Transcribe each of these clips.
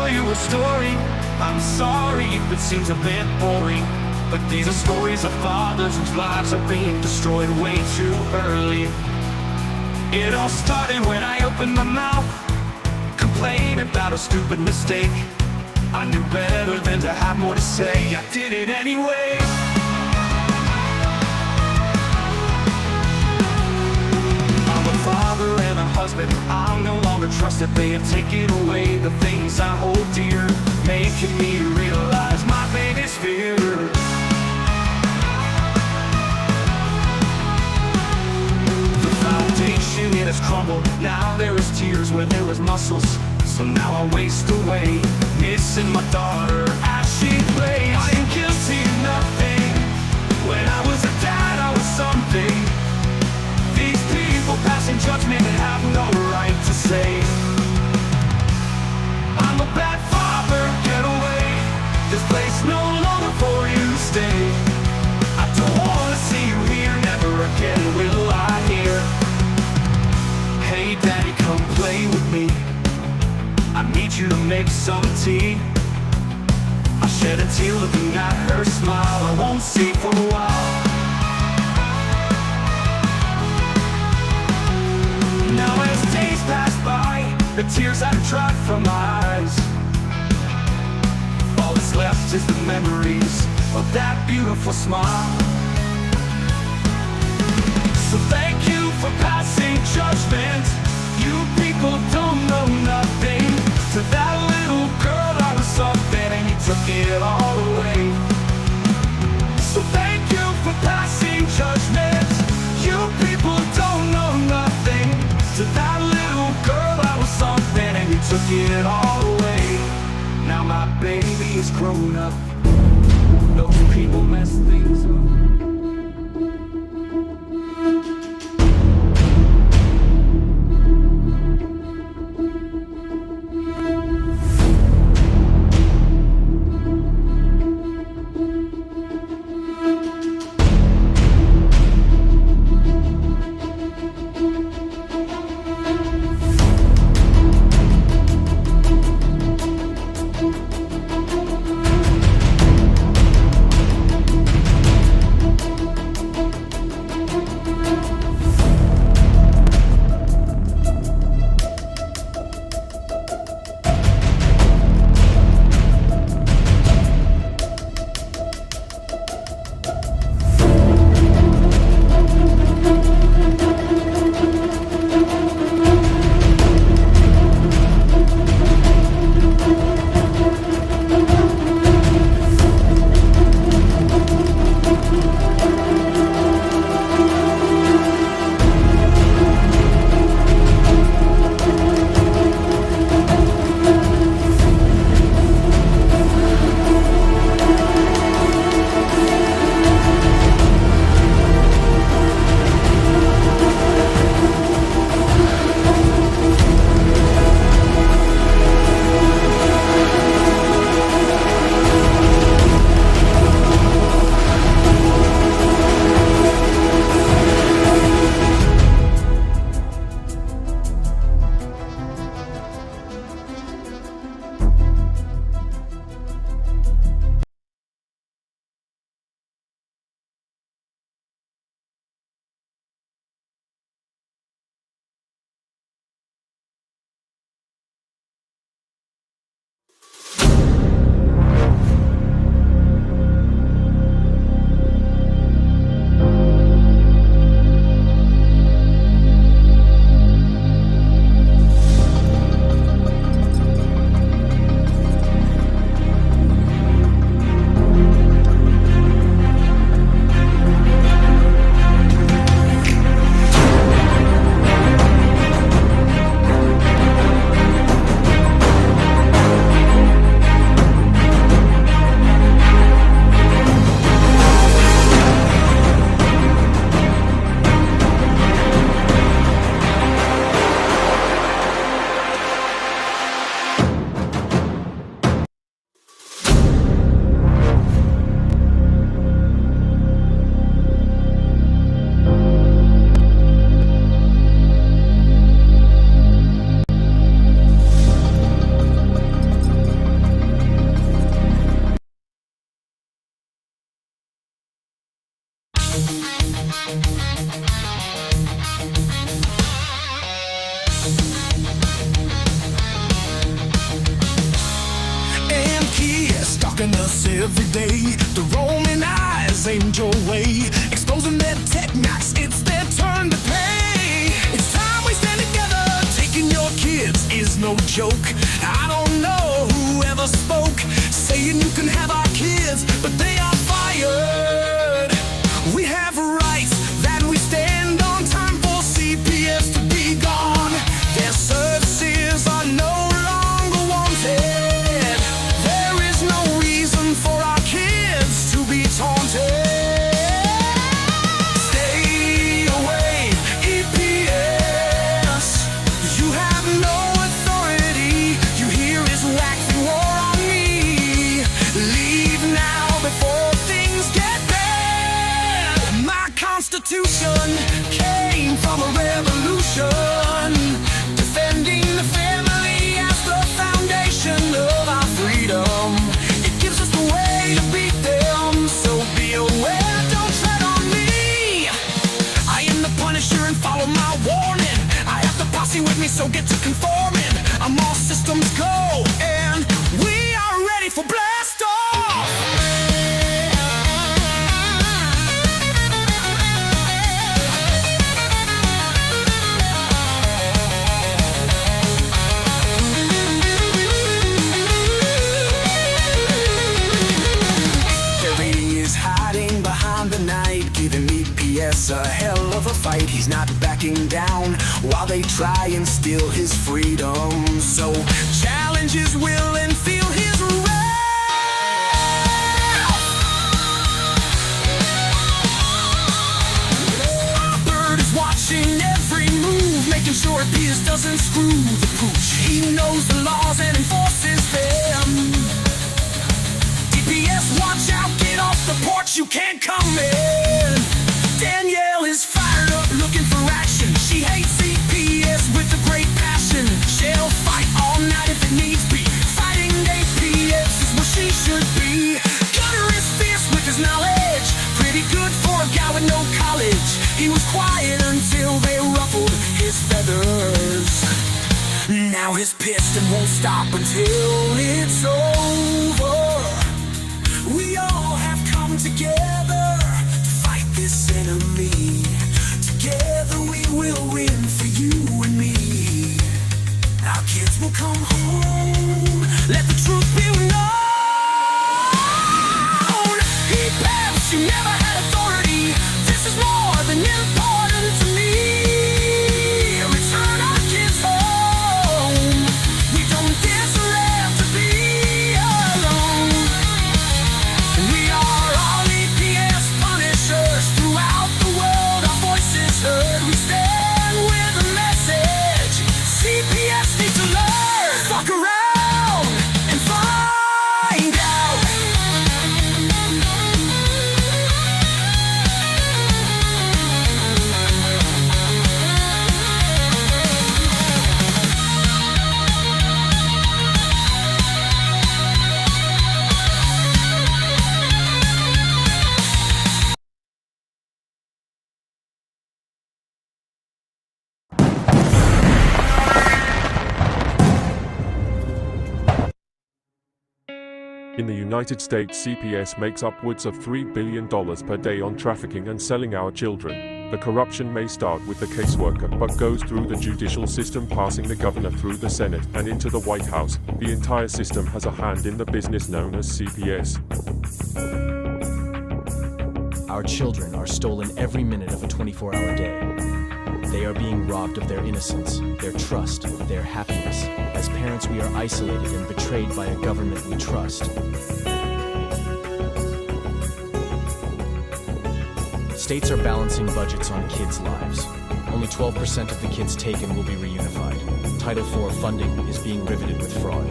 tell you a story. I'm sorry if it seems a bit boring, but these are stories of fathers whose lives are being destroyed way too early. It all started when I opened my mouth, complained about a stupid mistake. I knew better than to have more to say. I did it anyway. I'm a father and a husband. I'll no longer trust that they have taken away the things I hold dear, making me realize my biggest fear. The foundation, it has crumbled. Now there is tears where there was muscles. So now I waste away, missing my daughter as she plays. I am guilty of nothing. When I was a dad, I was something. These people passing judgment have no right to say I'm a bad father, get away. This place no longer for you to stay. I don't wanna see you here, never again will I hear, hey daddy, come play with me. I need you to make some tea. I shed a tear looking at her smile I won't see for a while. Now as days pass by, the tears have dried from my eyes. All that's left is the memories of that beautiful smile. So thank you for passing judgment. You people don't know nothing. To that little girl I was something, and you took it all away. So thank you for passing judgment. You people don't know nothing. To that little girl I was something, and you took it all away. Now my baby is grown up. Those people mess things up. And kids stalking us every day. The roaming eyes aimed your way, exposing their tech knocks. It's their turn to pay. It's time we stand together. Taking your kids is no joke. I don't know who ever spoke, saying you can have our kids, but they are fired. We have rights that we stand on. Time for CPS to be gone. Their services are no longer wanted. There is no reason for our kids to be taunted. Stay away, EPS. You have no authority. You hear is waxing war on me. Leave now before things get bad. My Constitution came from a revolution, defending the family as the foundation of our freedom. It gives us the way to beat them, so be aware, don't tread on me. I am the Punisher and follow my warning. I have the posse with me, so get to conforming. I'm all systems go, and we are ready for blast off. Harry is hiding behind the night, giving EPS a hell of a fight. He's not backing down while they try and steal his freedom. So challenge his will and feel his wrath. Our bird is watching every move, making sure EPS doesn't screw the pooch. He knows the laws and enforces them. DPS, watch out, get off the porch, you can't come in. Danielle is fired up, looking for action. She hates CPS with a great passion. She'll fight all night if it needs be. Fighting APS is where she should be. Gunner is fierce with his knowledge, pretty good for a guy with no college. He was quiet until they ruffled his feathers. Now he's pissed and won't stop until it's over. We all have come together to fight this enemy. Together we will win for you and me. Our kids will come home. Let the truth be known. He perhaps you never had authority. This is more than important to me. Return our kids home. We don't deserve to be alone. We are all EPS punishers throughout the world. Our voices heard. We stand with a message. CPS need to learn. Fuck around and find out. In the United States, CPS makes upwards of $3 billion per day on trafficking and selling our children. The corruption may start with the caseworker, but goes through the judicial system, passing the governor through the Senate and into the White House. The entire system has a hand in the business known as CPS. Our children are stolen every minute of a 24-hour day. They are being robbed of their innocence, their trust, their happiness. As parents, we are isolated and betrayed by a government we trust. States are balancing budgets on kids' lives. Only 12% of the kids taken will be reunified. Title IV funding is being riveted with fraud.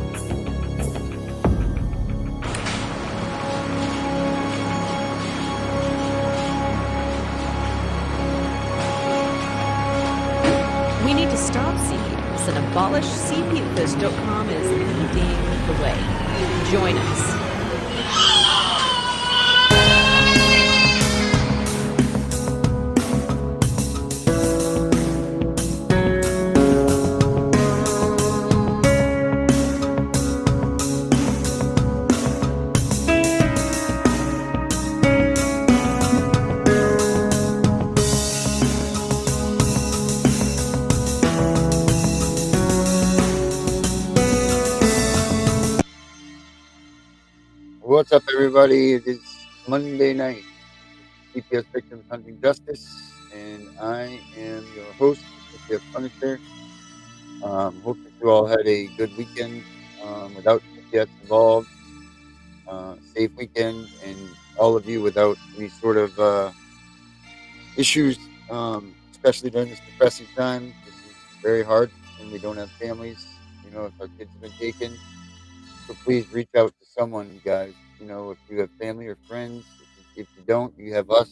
We need to stop CPS and abolish CPS.com is leading the way. Join us. What's up, everybody? It is Monday night, CPS Victims Hunting Justice, and I am your host, CPS Punisher. Hope that you all had a good weekend without CPS involved, safe weekend, and all of you without any sort of issues, especially during this depressing time. This is very hard when we don't have families, if our kids have been taken. So please reach out to someone, you guys. If you have family or friends, if you don't, you have us.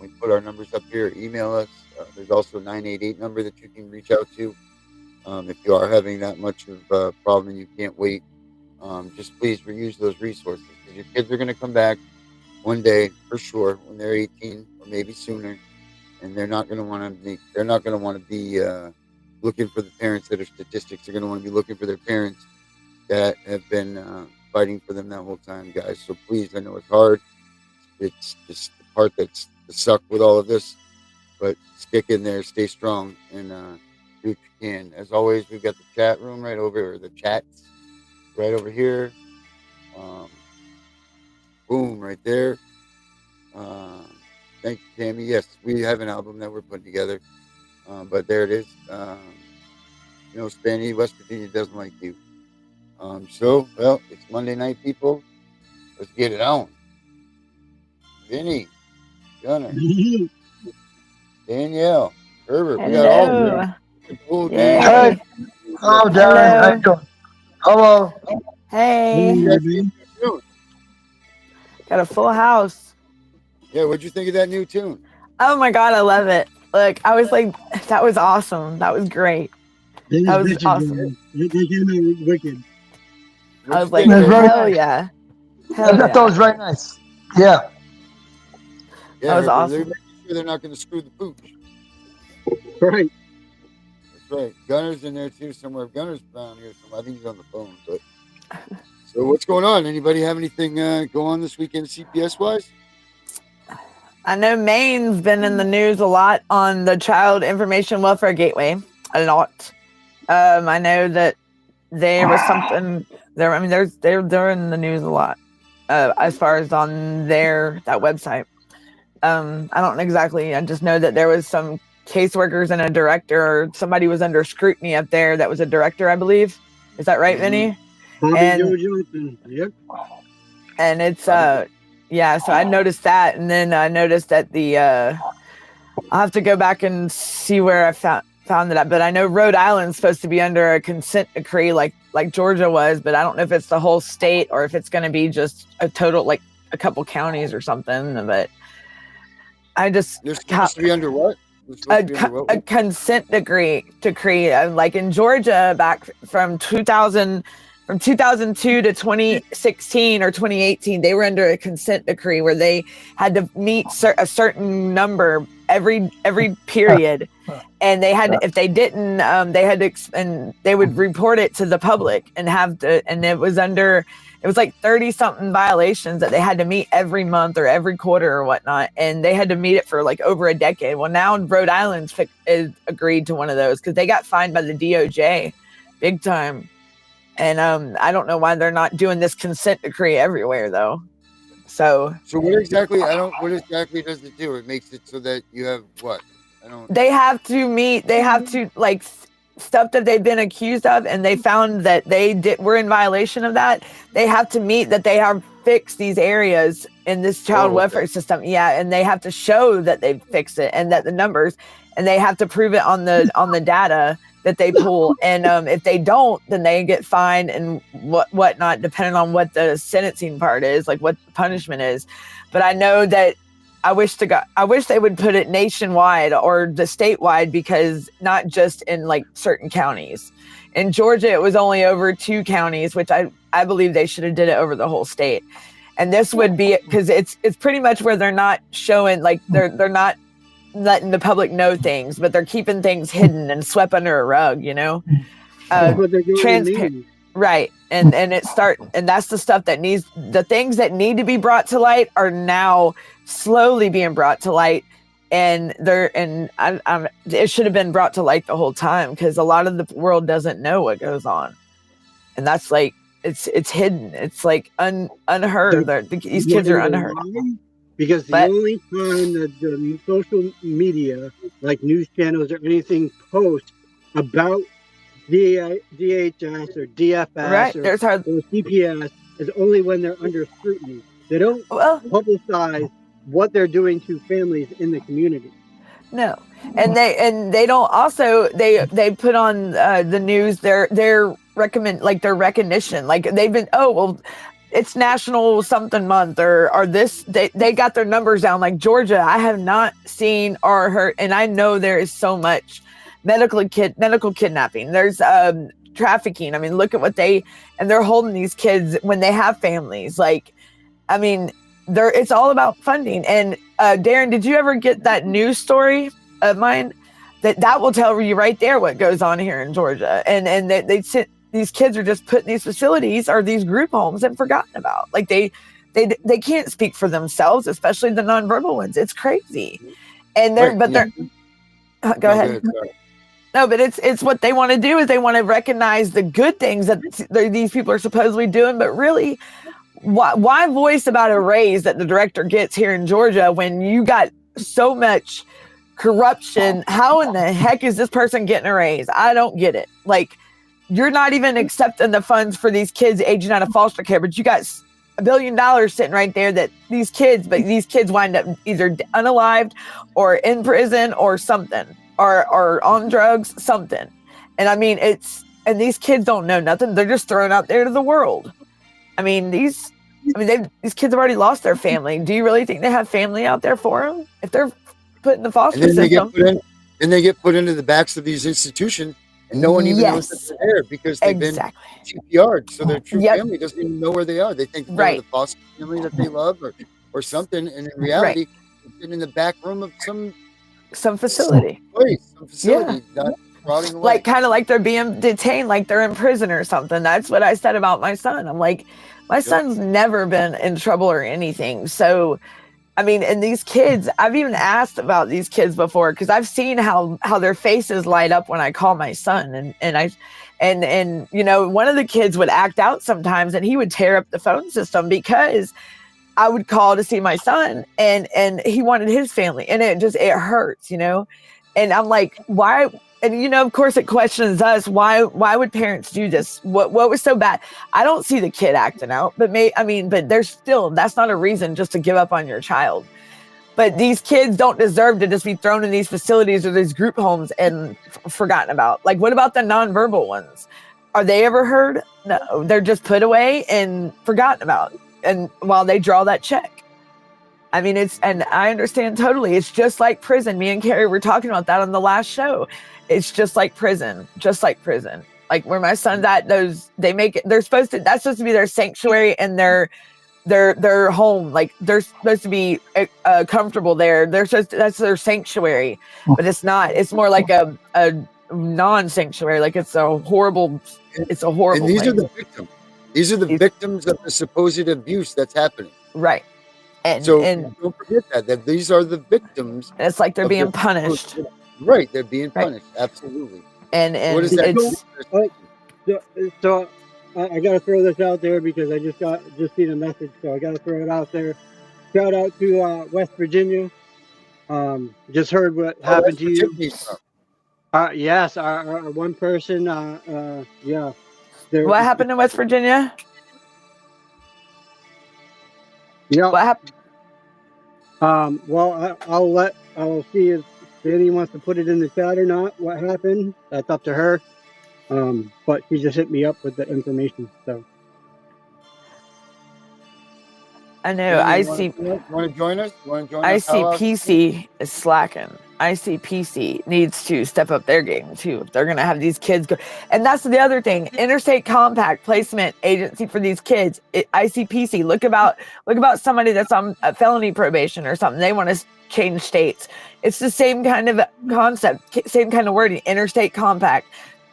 We put our numbers up here. Email us. There's also a 988 number that you can reach out to if you are having that much of a problem and you can't wait. Just please reuse those resources because your kids are going to come back one day for sure when they're 18 or maybe sooner, and they're not going to want to be. They're not going to want to be looking for the parents that are statistics. They're going to want to be looking for their parents that have been fighting for them that whole time, guys. So please, I know it's hard. It's just the part that's the suck with all of this, but stick in there, stay strong, and do what you can. As always, we've got the chat room right over, or the chats right over here. Boom, right there. Thank you, Tammy. Yes, we have an album that we're putting together, but there it is. Spanny, West Virginia doesn't like you. Well, it's Monday night, people. Let's get it on. Vinny, Gunner, Danielle, Herbert, we got all of them. Cool, Yay. Dan. Hello, Darren. How you doing? Hello. Hey, got a full house. Yeah, what'd you think of that new tune? Oh my God, I love it. Look, I was like, that was awesome. That was great. That was awesome. They came out wicked. I was like, That's very hell nice. yeah. I Hell thought that was very nice. Yeah. Yeah, That was Herbert, awesome. They're making sure they're not going to screw the pooch. Right. That's right. Gunner's in there too somewhere. Gunner's down here somewhere. I think he's on the phone. But so what's going on? Anybody have anything go on this weekend CPS wise? I know Maine's been in the news a lot on the Child Information Welfare Gateway. A lot. I know that there was something there. I mean, they're in the news a lot as far as on that website. I don't exactly. I just know that there was some caseworkers and a director, or somebody was under scrutiny up there. That was a director, I believe. Is that right, Vinny? Bobby And- Joe Johnson. Yep. And it's yeah. So I noticed that, and then I noticed that I'll have to go back and see where I found that, but I know Rhode Island's supposed to be under a consent decree like Georgia was, but I don't know if it's the whole state or if it's going to be just a total, like a couple counties or something. But I just They're supposed to be under what? They're supposed to be under what? a consent decree, like in Georgia back from 2002 to 2016 or 2018, they were under a consent decree where they had to meet a certain number every period, and they had if they didn't, they had to and they would report it to the public and and it was like 30 something violations that they had to meet every month or every quarter or whatnot, and they had to meet it for like over a decade. Well, now Rhode Island's agreed to one of those because they got fined by the DOJ big time. And I don't know why they're not doing this consent decree everywhere though. So what exactly does it do? It makes it so that you have what? They have to like stuff that they've been accused of, and they found that were in violation of that. They have to meet that they have fixed these areas in this child welfare system. Yeah, and they have to show that they've fixed it and that the numbers, and they have to prove it on the data that they pull. And if they don't, then they get fined and whatnot, depending on what the sentencing part is, like what the punishment is. But I know that I wish they would put it nationwide or the statewide, because not just in like certain counties. In Georgia, it was only over 2 counties, which I believe they should have did it over the whole state. And this would be because it's pretty much where they're not showing, like they're not letting the public know things, but they're keeping things hidden and swept under a rug, transparent, right? And that's the stuff that the things that need to be brought to light are now slowly being brought to light, and it should have been brought to light the whole time, because a lot of the world doesn't know what goes on, and that's like it's hidden. It's like unheard. These kids are unheard. Because the But only time that the social media, like news channels or anything, post about DHS or DFS right, or there's our CPS is only when they're under scrutiny. They don't well, publicize what they're doing to families in the community. no, and they don't also they put on the news their recognition, like they've been, oh well, it's National something month or this, they got their numbers down. Like Georgia, I have not seen or heard, and I know there is so much medical kidnapping. There's trafficking. I mean, look at what they're holding these kids when they have families. Like, I mean, it's all about funding. And Darren, did you ever get that news story of mine? That will tell you right there what goes on here in Georgia. And they sit, these kids are just put in these facilities or these group homes and forgotten about. Like they can't speak for themselves, especially the nonverbal ones. It's crazy. And they're go ahead. No, but it's what they want to do is they want to recognize the good things that these people are supposedly doing, but really, why voice about a raise that the director gets here in Georgia when you got so much corruption? How in the heck is this person getting a raise? I don't get it. Like, you're not even accepting the funds for these kids aging out of foster care, but you got $1 billion sitting right there that these kids wind up either unalived or in prison or something. Or on drugs, something. And I mean, and these kids don't know nothing. They're just thrown out there to the world. I mean, these kids have already lost their family. Do you really think they have family out there for them? If they're put in the foster system. They get put into the backs of these institutions, and no one even knows that they're there because they've been CPR'd. So their true family doesn't even know where they are. They think they're the foster family that they love or something. And in reality, they've been in the back room of some facility. Like kind of like they're being detained, like they're in prison or something. That's what I said about my son. I'm like, my son's never been in trouble or anything. So, I mean, and these kids, I've even asked about these kids before because I've seen how their faces light up when I call my son, and you know, one of the kids would act out sometimes, and he would tear up the phone system because I would call to see my son and he wanted his family, and it hurts, you know? And I'm like, why? And, you know, of course it questions us. Why would parents do this? What was so bad? I don't see the kid acting out, but there's still, that's not a reason just to give up on your child. But these kids don't deserve to just be thrown in these facilities or these group homes and forgotten about. Like, what about the nonverbal ones? Are they ever heard? No, they're just put away and forgotten about. And while they draw that check, I mean, and I understand totally. It's just like prison. Me and Carrie were talking about that on the last show. It's just like prison, like where my son's at. That's supposed to be their sanctuary and their home. Like they're supposed to be comfortable there. That's their sanctuary, but it's not. It's more like a non-sanctuary. Like it's a horrible. And these place. Are the victims. These are the victims of the supposed abuse that's happening. Right. And don't forget that these are the victims. It's like they're being punished. Right. They're being punished. Absolutely. And what is that? So I got to throw this out there because I just seen a message. So I got to throw it out there. Shout out to West Virginia. Just heard what happened to you. Yes. Our one person. Yeah. What happened in West Virginia? Yeah. What happened? Well, I'll see if Danny wants to put it in the chat or not. What happened? That's up to her. But she just hit me up with the information. So. I know. Want to join us? ICPC is slacking. ICPC needs to step up their game too. If they're going to have these kids go, and that's the other thing. Interstate Compact Placement Agency for these kids. ICPC. Look about somebody that's on a felony probation or something. They want to change states. It's the same kind of concept, same kind of wording. Interstate Compact.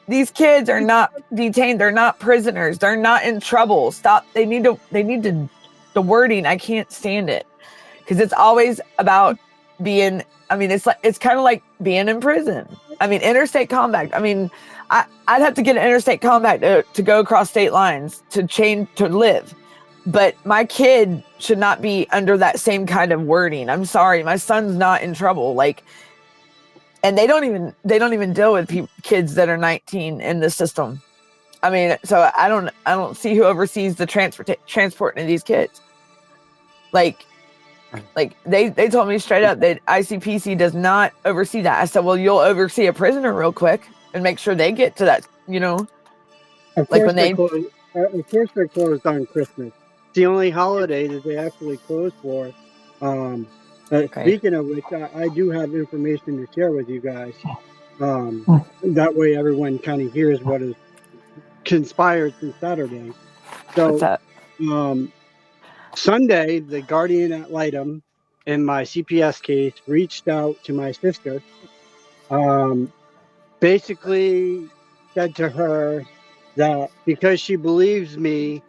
These kids are not detained. They're not prisoners. They're not in trouble. Stop. They need to. The wording, I can't stand it because it's always about being. I mean, it's kind of like being in prison. I mean, interstate compact. I mean, I'd have to get an interstate compact to go across state lines to live. But my kid should not be under that same kind of wording. I'm sorry, my son's not in trouble. Like, and they don't even deal with kids that are 19 in the system. I mean, so I don't see who oversees the transporting of these kids. Like they told me straight up that ICPC does not oversee that. I said, well, you'll oversee a prisoner real quick and make sure they get to that, you know. Of Like course when of course they're closed on Christmas. It's the only holiday that they actually close for. Speaking of which, I do have information to share with you guys. That way everyone kind of hears what has conspired since Saturday. So, what's that? Sunday, the guardian ad litem in my CPS case reached out to my sister. Basically said to her that because she believes me,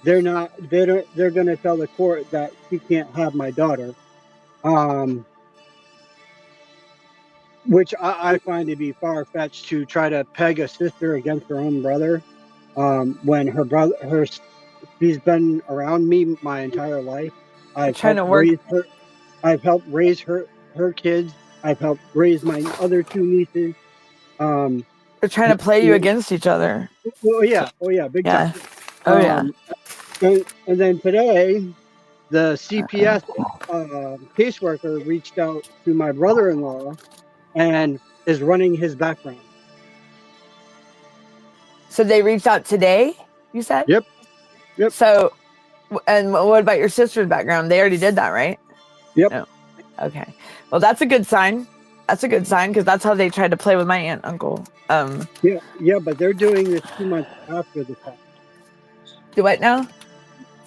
they're going to tell the court that she can't have my daughter. Which I find to be far-fetched to try to peg a sister against her own brother. When she's been around me my entire life. I've helped raise her kids. I've helped raise my other two nieces. They're trying to play you against each other. Oh yeah, big time. Oh yeah. And then today, the CPS caseworker reached out to my brother-in-law and is running his background. So they reached out today, you said? Yep. So, and what about your sister's background? They already did that, right? Yep. No. Okay. Well, that's a good sign. That's a good sign because that's how they tried to play with my aunt and uncle. Yeah, but they're doing this 2 months after the fact. Do what now?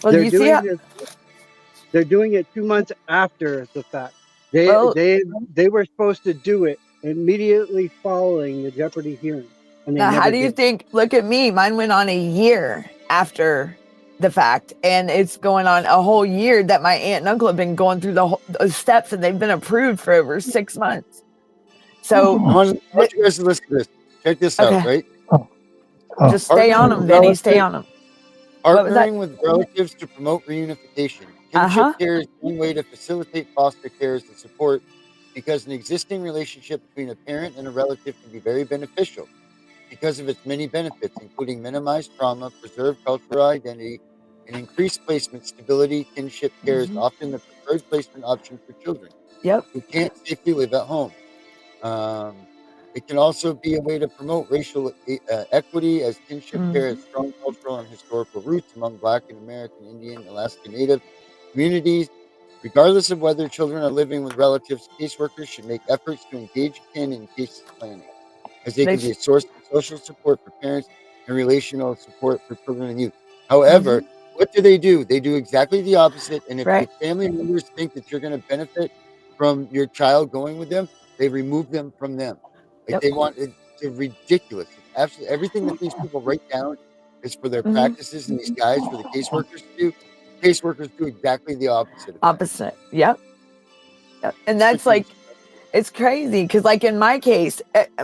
Well, They're doing it 2 months after the fact. They were supposed to do it immediately following the Jeopardy hearing. And now, how do you think? Look at me. Mine went on a year after the fact, and it's going on a whole year that my aunt and uncle have been going through the steps, and they've been approved for over 6 months. So I want you guys to listen to this. Check this out, right? Just stay on them, Vinny. Stay on them. Partnering with relatives to promote reunification. Kinship care is one way to facilitate foster care and support because an existing relationship between a parent and a relative can be very beneficial because of its many benefits, including minimized trauma, preserved cultural identity, and increased placement stability. Kinship care is often the preferred placement option for children who can't safely live at home. It can also be a way to promote racial equity as kinship care has strong cultural and historical roots among Black and American, Indian, Alaska Native communities. Regardless of whether children are living with relatives, caseworkers should make efforts to engage kin in case planning, as they can be a source of social support for parents and relational support for children and youth. However, what do? They do exactly the opposite. And if your family members think that you're going to benefit from your child going with them, they remove them from them. Like they want it's ridiculous. It's absolutely everything that these people write down is for their practices and these guys for the caseworkers to do. Caseworkers do exactly the opposite. Yep. And that's like, it's crazy because like in my case,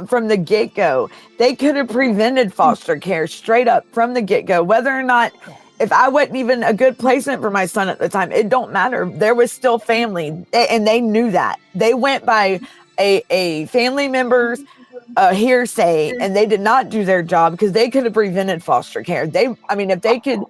from the get-go, they could have prevented foster care straight up from the get-go, whether or not, if I wasn't even a good placement for my son at the time, it don't matter. There was still family and they knew that. They went by a family member's hearsay and they did not do their job because they could have prevented foster care. If they could,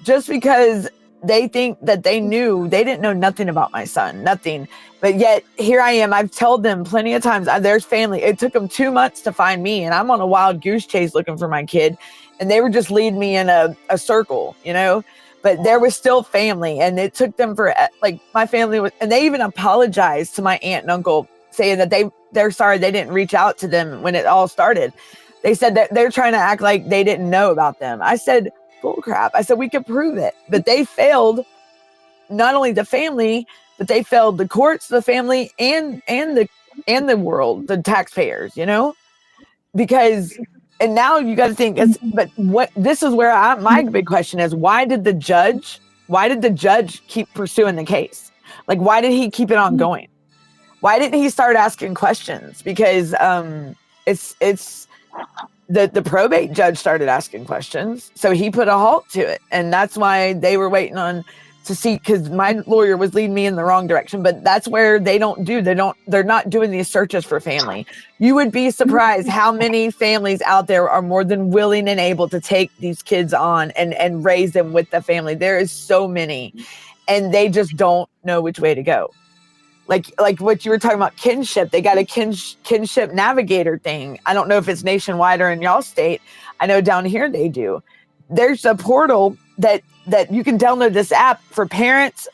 just because they think that they didn't know nothing about my son, nothing. But yet here I am. I've told them plenty of times, there's family. It took them 2 months to find me and I'm on a wild goose chase looking for my kid. And they would just lead me in a circle, but there was still family. And it took them for my family and they even apologized to my aunt and uncle saying that they're sorry they didn't reach out to them when it all started. They said that they're trying to act like they didn't know about them. I said, bull crap. I said, we could prove it. But they failed not only the family, but they failed the courts, the family, and the world, the taxpayers, because, and now you got to think, this is where my big question is, why did the judge keep pursuing the case? Like, why did he keep it on going? Why didn't he start asking questions? Because it's the probate judge started asking questions, so he put a halt to it, and that's why they were waiting on to see, because my lawyer was leading me in the wrong direction. But that's where they're not doing these searches for family. You would be surprised how many families out there are more than willing and able to take these kids on and raise them with the family. There is so many, and they just don't know which way to go. Like what you were talking about, kinship. They got a kinship navigator thing. I don't know if it's nationwide or in y'all state. I know down here they do. There's a portal that you can download this app for parents,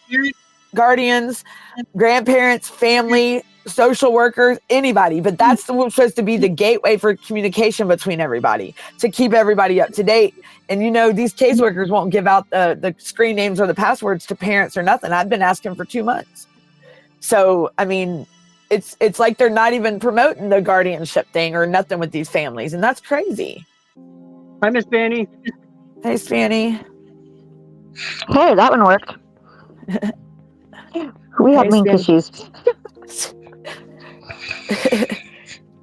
guardians, grandparents, family, social workers, anybody. But that's supposed to be the gateway for communication between everybody, to keep everybody up to date. And these caseworkers won't give out the screen names or the passwords to parents or nothing. I've been asking for 2 months. So, I mean, it's like they're not even promoting the guardianship thing or nothing with these families. And that's crazy. Hi, Miss Fanny. Hey, Fanny. Hey, that one worked. We had link issues.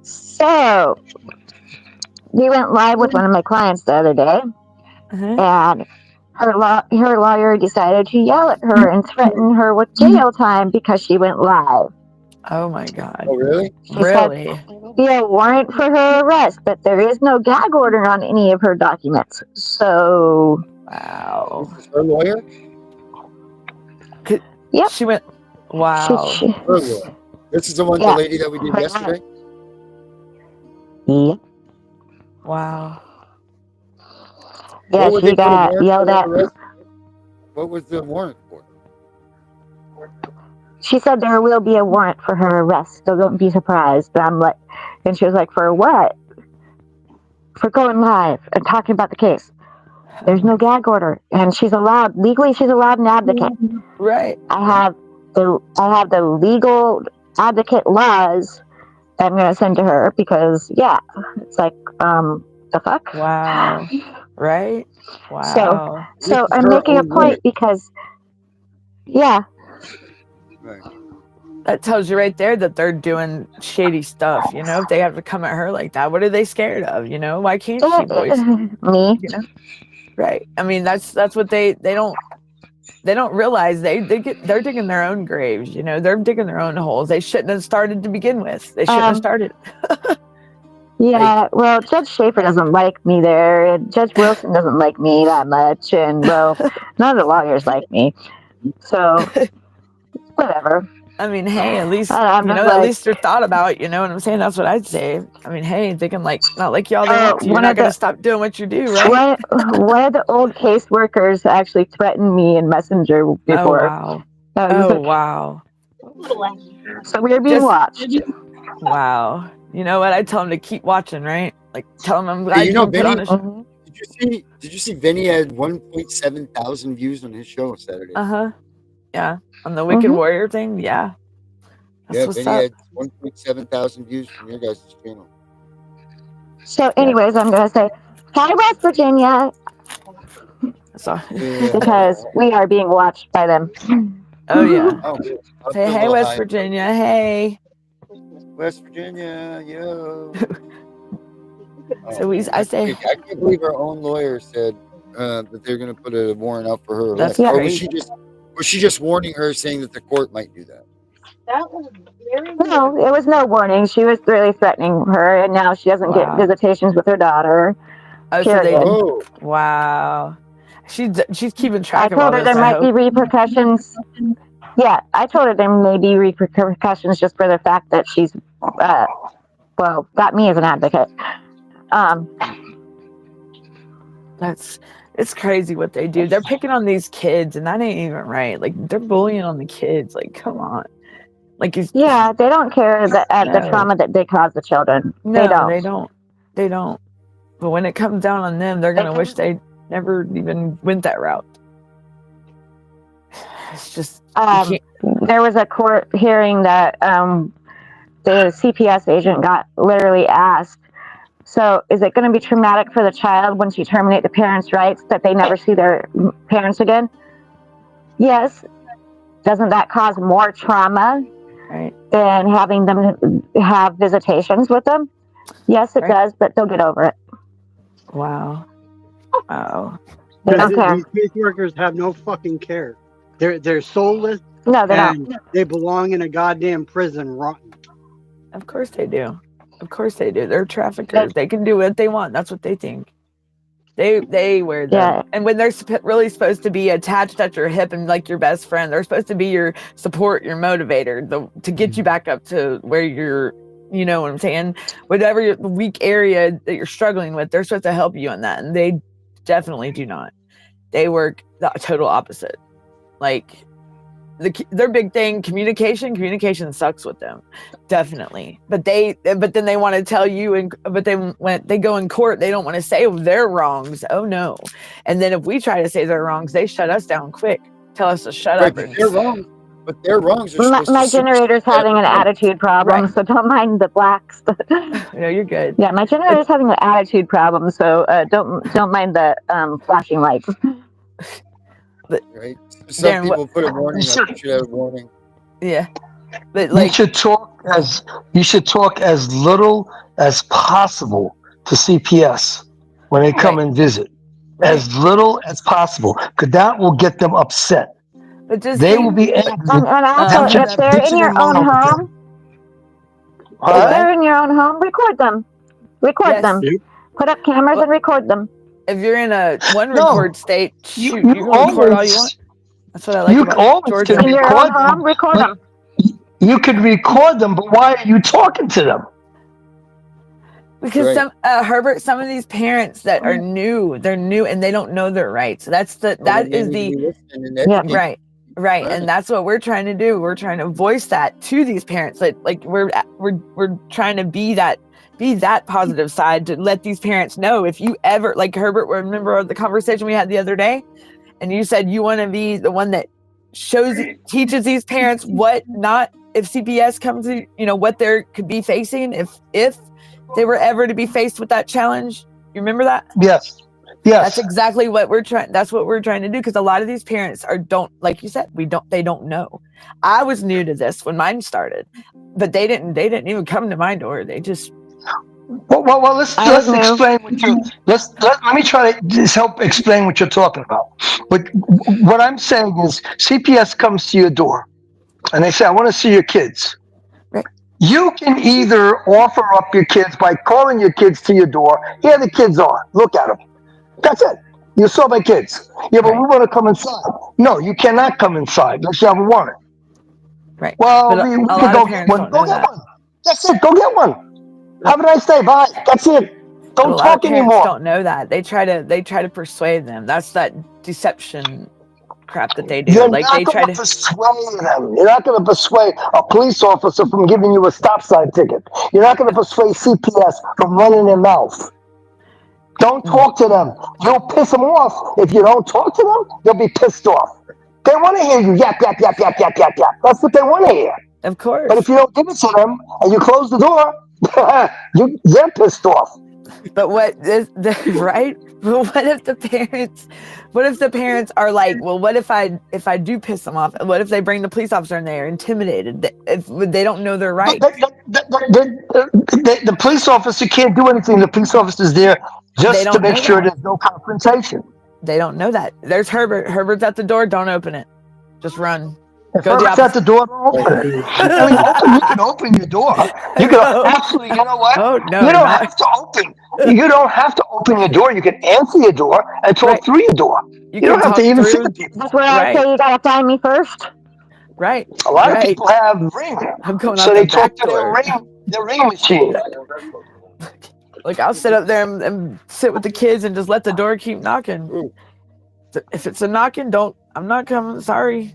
So, we went live with one of my clients the other day, and her lawyer decided to yell at her and threaten her with jail time because she went live. Oh my God. Oh, really? She said there'll be a warrant for her arrest, but there is no gag order on any of her documents. So, wow. This is her lawyer? Yep. She went, wow. Her lawyer. This is the one, the lady that we did yesterday? Yep. Wow. Yeah, she got yelled at. What was the warrant for? She said there will be a warrant for her arrest, so don't be surprised. And she was like, for what? For going live and talking about the case. There's no gag order, and legally she's allowed an advocate. Right. I have the legal advocate laws that I'm going to send to her because, it's like, the fuck? Wow. Right? Wow. So I'm making a point because, Right. That tells you right there that they're doing shady stuff. If they have to come at her like that, what are they scared of? Why can't she voice? Me. Right. I mean, that's what they don't realize. They're digging their own graves. They're digging their own holes. They shouldn't have started to begin with. They shouldn't have started. Yeah, well, Judge Schaefer doesn't like me there, and Judge Wilson doesn't like me that much, and, well, none of the lawyers like me. So, whatever. I mean, hey, at least, at least they're thought about, you know what I'm saying? That's what I'd say. I mean, hey, they can, not like y'all, you're not going to stop doing what you do, right? One of the old caseworkers actually threatened me in Messenger before. Oh, wow. So we're being watched. Wow. You know what? I tell them to keep watching, right? Tell them I'm glad you put on a show. Did you see Vinny had 1.7 thousand views on his show Saturday? Yeah. On the Wicked Warrior thing? Yeah. That's Vinny had 1.7 thousand views from your guys' channel. So anyways, I'm going to say, hi, West Virginia. Because we are being watched by them. Oh, yeah. Oh, say, hey, West Virginia. Hey. West Virginia, yo. So I say, I can't believe our own lawyer said that they're going to put a warrant out for her. That's or was she just warning her, saying that the court might do that? No, it was no warning. She was really threatening her, and now she doesn't get visitations with her daughter. Wow. She's keeping track of all this. I told her there might be repercussions. Yeah, I told her there may be repercussions just for the fact that she's, got me as an advocate. It's crazy what they do. They're picking on these kids, and that ain't even right. They're bullying on the kids. Come on. They don't care the trauma that they cause the children. No, they don't. But when it comes down on them, they're gonna wish they never even went that route. It's just there was a court hearing that the CPS agent got literally asked, so is it going to be traumatic for the child once you terminate the parents' rights that they never see their parents again? Yes. Doesn't that cause more trauma than having them have visitations with them? Yes, it Right. does, but they'll get over it. Wow. Wow. They don't care. These caseworkers have no fucking care. They're soulless No, they don't. and they belong in a goddamn prison rotten. Of course they do. Of course they do. They're traffickers. They can do what they want. That's what they think. They wear them. Yeah. And when they're really supposed to be attached at your hip and like your best friend, they're supposed to be your support, your motivator, to get you back up to where you're, you know what I'm saying? Whatever your weak area that you're struggling with, they're supposed to help you in that. And they definitely do not. They work the total opposite. Like their big thing, communication sucks with them, definitely. But then they want to tell you, but when they go in court, they don't want to say their wrongs. Oh no! And then if we try to say their wrongs, they shut us down quick. Tell us to shut up. But they're wrong. But their wrongs are supposed My to generator's having an attitude problem, Right. so don't mind the blacks. No, you're good. Yeah, my generator's having an attitude problem, so don't mind the flashing lights. Right. Some Darren, people put a warning. Like you should have a warning. Yeah, but You like should talk as little as possible to CPS when they come and visit. As little as possible, because that will get them upset. but just They will be angry. And also, You should if they're bitching in your and own moaning with them. home, if Huh? they're in your own home, record them. Record Yes. them. Put up cameras and record them. if you're in a one No. record state, You- shoot, you you can record all you always- want. That's what I like You about always Georgia. can In your record own home, them. record but them. You could record them, but why are you talking to them? Because Right. Herbert, some of these parents that are new, they're new and they don't know their rights. That is the right. And that's what we're trying to do. We're trying to voice that to these parents. Like we're trying to be that positive side to let these parents know. If you ever, like Herbert, remember the conversation we had the other day, and you said you want to be the one that teaches these parents what not, if CPS comes to, what they could be facing if they were ever to be faced with that challenge. You remember that? Yes. That's exactly what we're trying. That's what we're trying to do. Because a lot of these parents don't, like you said, they don't know. I was new to this when mine started, but they didn't even come to my door. They just. Well, let's explain what you. Let me try to just help explain what you're talking about. But what I'm saying is, CPS comes to your door, and they say, "I want to see your kids." Right. You can either offer up your kids by calling your kids to your door. Here the kids are. Look at them. That's it. You saw my kids. Yeah, but we want to come inside. No, you cannot come inside unless you have a warrant. Right. Well, But we a can lot go of get parents one. don't Go know get that. one. That's it. Go get one. Have a nice day. Bye. That's it. But Don't a lot talk of parents anymore. don't know that. They try to persuade them. That's that deception crap that they do. You're Like not they try going to to. persuade them. You're not going to persuade a police officer from giving you a stop sign ticket. You're not going to persuade CPS from running their mouth. Don't talk to them. You'll piss them off. If you don't talk to them, they'll be pissed off. They want to hear you yap, yap, yap, yap, yap, yap, yap. That's what they want to hear. Of course. But if you don't give it to them and you close the door, they're pissed off. But right? But what if the parents are like, well, what if I do piss them off? What if they bring the police officer and they are intimidated? If they don't know their rights. The police officer can't do anything. The police officer's there just to make sure there's no confrontation. They don't know that. There's Herbert. Herbert's at the door. Don't open it. Just run. If Herbert's at the door, don't open it. I mean, you can open your door. You can actually, you know what? Oh, no, you don't have to open. You don't have to open your door. You can answer your door and talk through your door. You don't have to even see the people. That's where I say you gotta find me first. Right. A lot of people have Ring, I'm going so out they the talk back to door. their ring machine. Like I'll sit up there and sit with the kids and just let the door keep knocking. If it's a knocking, I'm not coming. Sorry.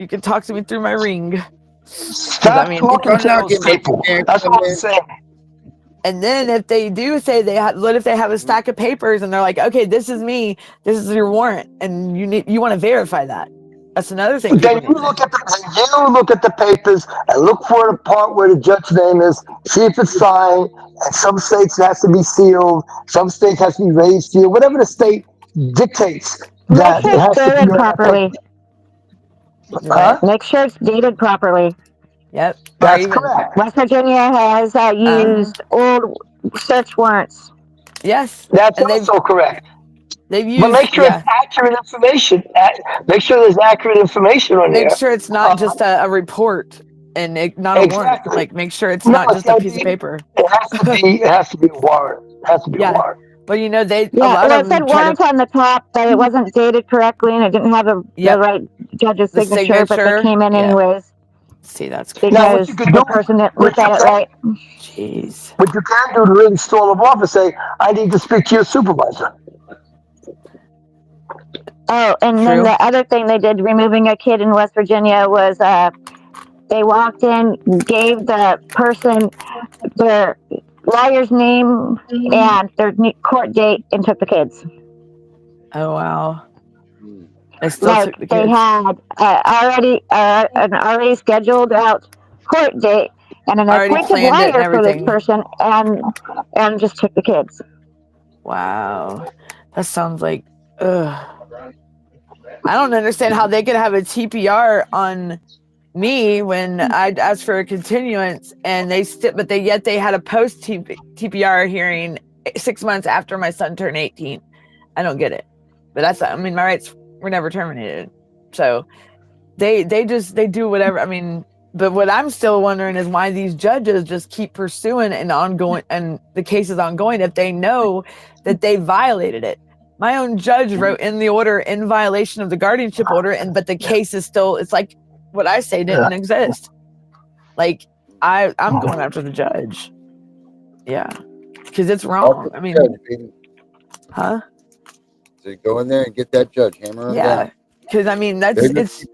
You can talk to me through my ring. Stop talking to those people. That's what I'm saying. And then if they do say what if they have a stack of papers and they're like, okay, this is me, this is your warrant, and you want to verify that. That's another thing. Then you look at the papers and look for the part where the judge's name is. See if it's signed. And some states it has to be sealed. Some states has to be raised sealed. Whatever the state dictates that it has to be properly. Huh? Make sure it's dated properly. Yep. Or That's even correct. West Virginia has used old search warrants. yes, That's and also correct. they've But used make sure it's accurate information. Make sure there's accurate information on make there. sure it's not just a report and not a warrant. Exactly. Like make sure it's No, not it's just a gotta piece of be. paper. It has to be. It has to be a warrant. It has to be a Yeah. warrant. But you know a Yeah, lot well, of it said them try warrant to on the top, but it wasn't dated correctly, and it didn't have the right judge's the signature, but they signature. came in Yeah. anyways See, that's crazy. Now, what because you could the do, person didn't what look at you it can, right. Jeez. what you can do to really stall them off is say, "I need to speak to your supervisor." Oh, and then True. the other thing they did removing a kid in West Virginia was they walked in, gave the person their lawyer's name and their court date, and took the kids. Oh wow. They still Like took the they kids. had an already scheduled out court date and an Already appointed planned it and lawyer for this everything. person, and just took the kids. Wow. That sounds like ugh. I don't understand how they could have a TPR on me when I asked for a continuance and yet they had a post TPR hearing 6 months after my son turned 18. I don't get it. But my rights were never terminated. So they do whatever. I mean, but what I'm still wondering is why these judges just keep pursuing and the case is ongoing if they know that they violated it. My own judge wrote in the order in violation of the guardianship order, but the case is still, it's like what I say didn't exist. Like I'm going after the judge. Yeah. Because it's wrong. I mean, huh? So go in there and get that judge, hammer him down. Because I mean it's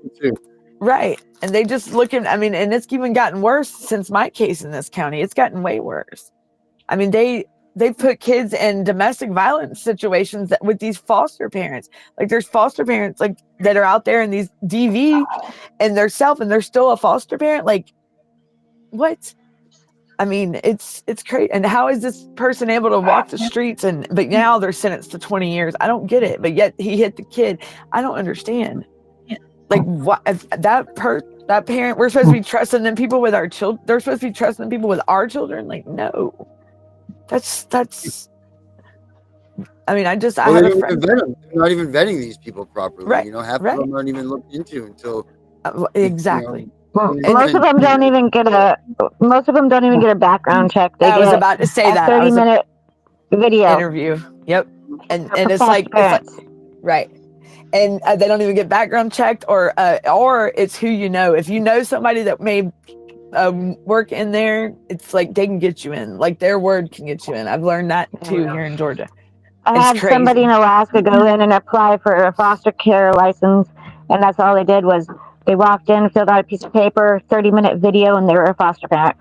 right. And they just and it's even gotten worse since my case in this county. It's gotten way worse. I mean, they put kids in domestic violence situations with these foster parents. Like there's foster parents like that are out there in these DV and they're still a foster parent. Like what? I mean, it's crazy. And how is this person able to walk the streets but now they're sentenced to 20 years? I don't get it. But yet he hit the kid. I don't understand. Like what if that parent, we're supposed to be trusting them people with our children. They're supposed to be trusting people with our children. Like, no. That's I mean, I have a friend. They're not even vetting these people properly. Right, Half of them aren't even looked into until exactly. Most of them don't even get a background check. They I was about to say that. 30-minute video interview. Yep. And it's like right. And they don't even get background checked or it's who you know. If you know somebody that may work in there, it's like they can get you in. Like their word can get you in. I've learned that too here in Georgia. I had somebody in Alaska go in and apply for a foster care license, and that's all they did was they walked in, filled out a piece of paper, 30-minute video, and they were a foster parent.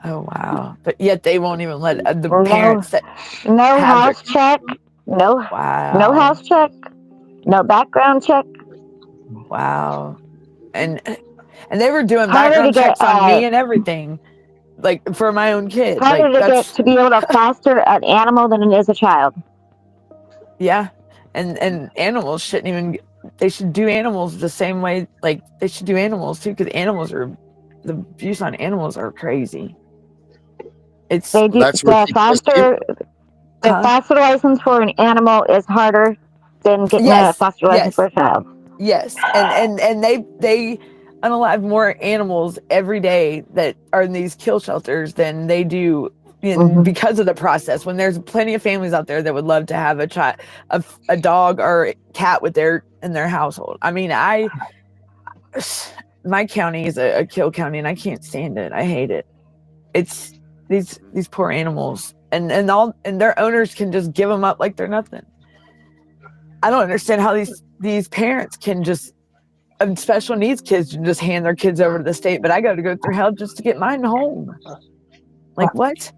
Oh wow! But yet they won't even let the parents that no house check, no house check, no background check. Wow, and they were doing background checks on me and everything, like for my own kid. Harder to get to be able to foster an animal than it is a child. Yeah, and animals shouldn't even. They should do animals the same way. Like they should do animals too, because the abuse on animals are crazy. They do the foster license for an animal is harder than getting a foster license for a child. Yes, and they unalive more animals every day that are in these kill shelters than they do because of the process. When there's plenty of families out there that would love to have a dog or a cat in their household. I mean, my county is a kill county, and I can't stand it. I hate it. It's these poor animals, and their owners can just give them up like they're nothing. I don't understand how these parents can just special needs kids just hand their kids over to the state, but I got to go through hell just to get mine home. Like what?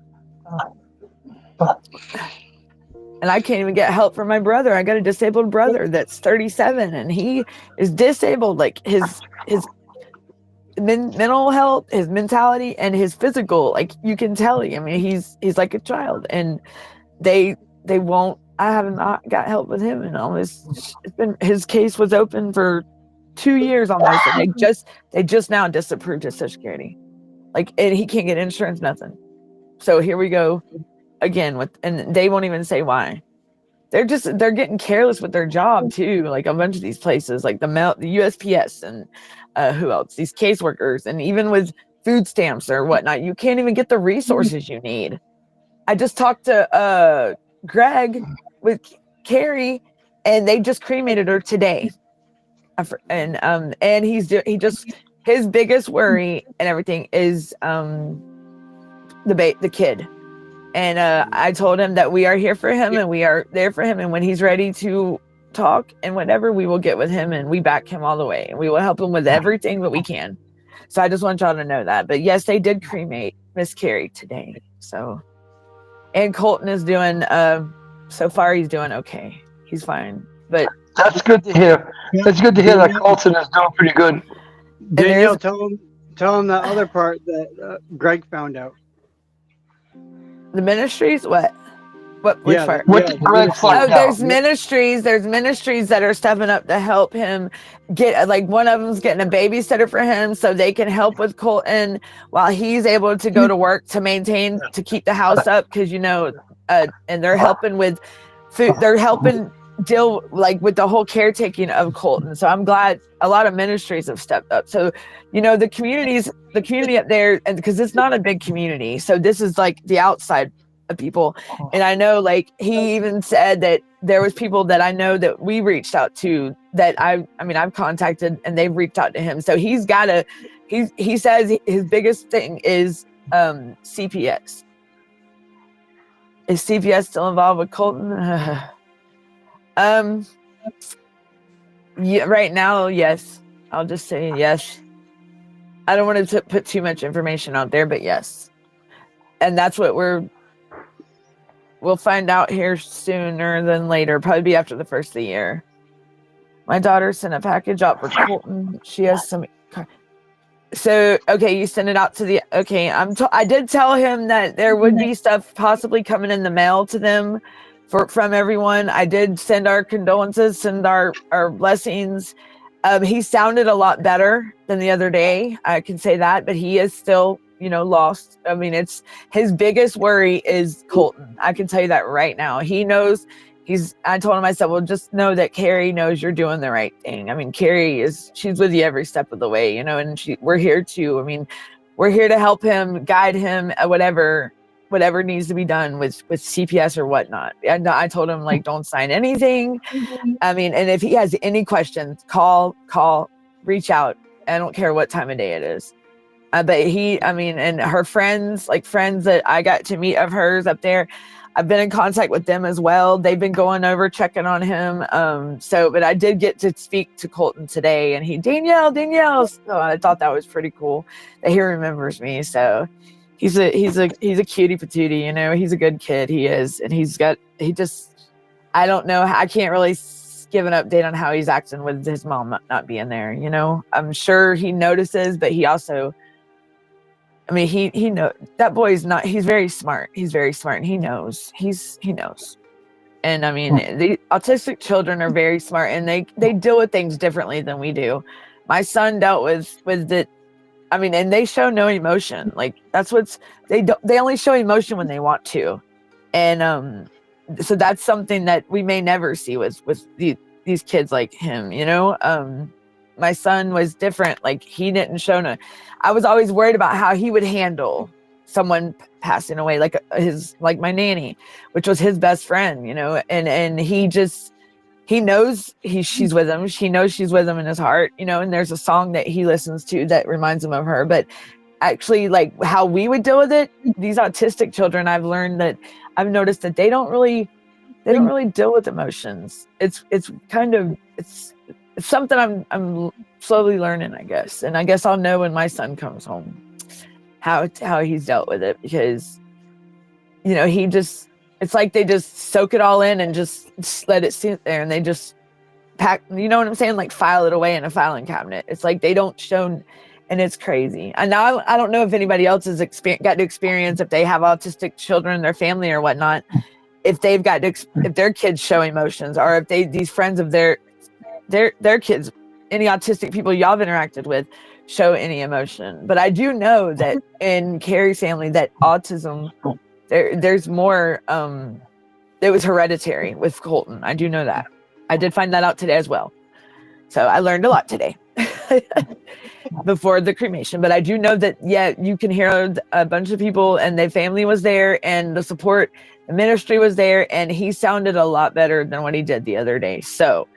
And I can't even get help from my brother. I got a disabled brother that's 37 and he is disabled. Like his mental health, his mentality, and his physical, like you can tell. I mean, he's like a child, and they won't. I have not got help with him, and his case was open for 2 years almost, and they just now disapproved his Social Security. Like, and he can't get insurance, nothing. So here we go again with, and they won't even say why. They're getting careless with their job too. Like a bunch of these places, like the USPS and who else? These caseworkers, and even with food stamps or whatnot, you can't even get the resources you need. I just talked to Greg with Carrie, and they just cremated her today. And his biggest worry and everything is the kid. And I told him that we are here for him and we are there for him, and when he's ready to talk and whatever, we will get with him and we back him all the way, and we will help him with everything that we can. So I just want y'all to know that. But yes, they did cremate Miss Carrie today. So, and Colton is doing so far he's doing okay. He's fine. But that's good to hear. It's good to hear that Colton is doing pretty good. Danielle, tell him the other part that Greg found out. The ministries? Which part? What did Greg find out? There's ministries that are stepping up to help him get, like one of them's getting a babysitter for him so they can help with Colton while he's able to go to work to keep the house up, because and they're helping with food, they're helping deal like with the whole caretaking of Colton. So I'm glad a lot of ministries have stepped up. So the community up there, and because it's not a big community, so this is like the outside of people. And I know, like, he even said that there was people that I know that we reached out to that I've contacted, and they've reached out to him. So he says his biggest thing is CPS. Is CPS still involved with Colton? Yeah, right now, yes. I'll just say yes. I don't want to put too much information out there, but yes. And that's what we'll find out here sooner than later, probably be after the first of the year. My daughter sent a package out for Colton. She has some. So, okay, you send it out to I did tell him that there would be stuff possibly coming in the mail to them from everyone. I did send our condolences, send our blessings. He sounded a lot better than the other day. I can say that, but he is still, lost. I mean, it's his biggest worry is Colton. I can tell you that right now. He knows I told him, I said, well, just know that Carrie knows you're doing the right thing. I mean, she's with you every step of the way, and we're here we're here to help him, guide him, whatever needs to be done with CPS or whatnot. And I told him, like, don't sign anything. I mean, and if he has any questions, call, reach out. I don't care what time of day it is. But and her friends that I got to meet of hers up there, I've been in contact with them as well. They've been going over, checking on him. But I did get to speak to Colton today, and Danielle. So I thought that was pretty cool that he remembers me. So he's a cutie patootie, he's a good kid. He is. And I don't know. I can't really give an update on how he's acting with his mom not being there. I'm sure he notices, but he also, he knows that boy's not, he's very smart. He's very smart, and he knows. He knows. And the autistic children are very smart, and they deal with things differently than we do. My son dealt with the, and they show no emotion. Like, that's they only show emotion when they want to. And so that's something that we may never see with these kids like him, my son was different. Like, he didn't show I was always worried about how he would handle someone passing away, like my nanny, which was his best friend, and he knows she's with him. She knows she's with him in his heart, and there's a song that he listens to that reminds him of her. But actually, like, how we would deal with it, these autistic children, I've noticed that they don't really deal with emotions. It's something I'm slowly learning, I guess. And I guess I'll know when my son comes home how he's dealt with it, because it's like they just soak it all in and just let it sit there, and they just pack, you know what I'm saying, like file it away in a filing cabinet. It's like they don't show, and it's crazy. And now I don't know if anybody else has got to experience, if they have autistic children in their family or whatnot, if they've got to, if their kids show emotions, or if these friends of their kids, any autistic people y'all have interacted with, show any emotion. But I do know that in Carrie's family, that autism, there's more. It was hereditary with Colton. I do know that. I did find that out today as well. So I learned a lot today before the cremation. But I do know that, yeah, you can hear a bunch of people and their family was there and the support, the ministry was there, and he sounded a lot better than what he did the other day. So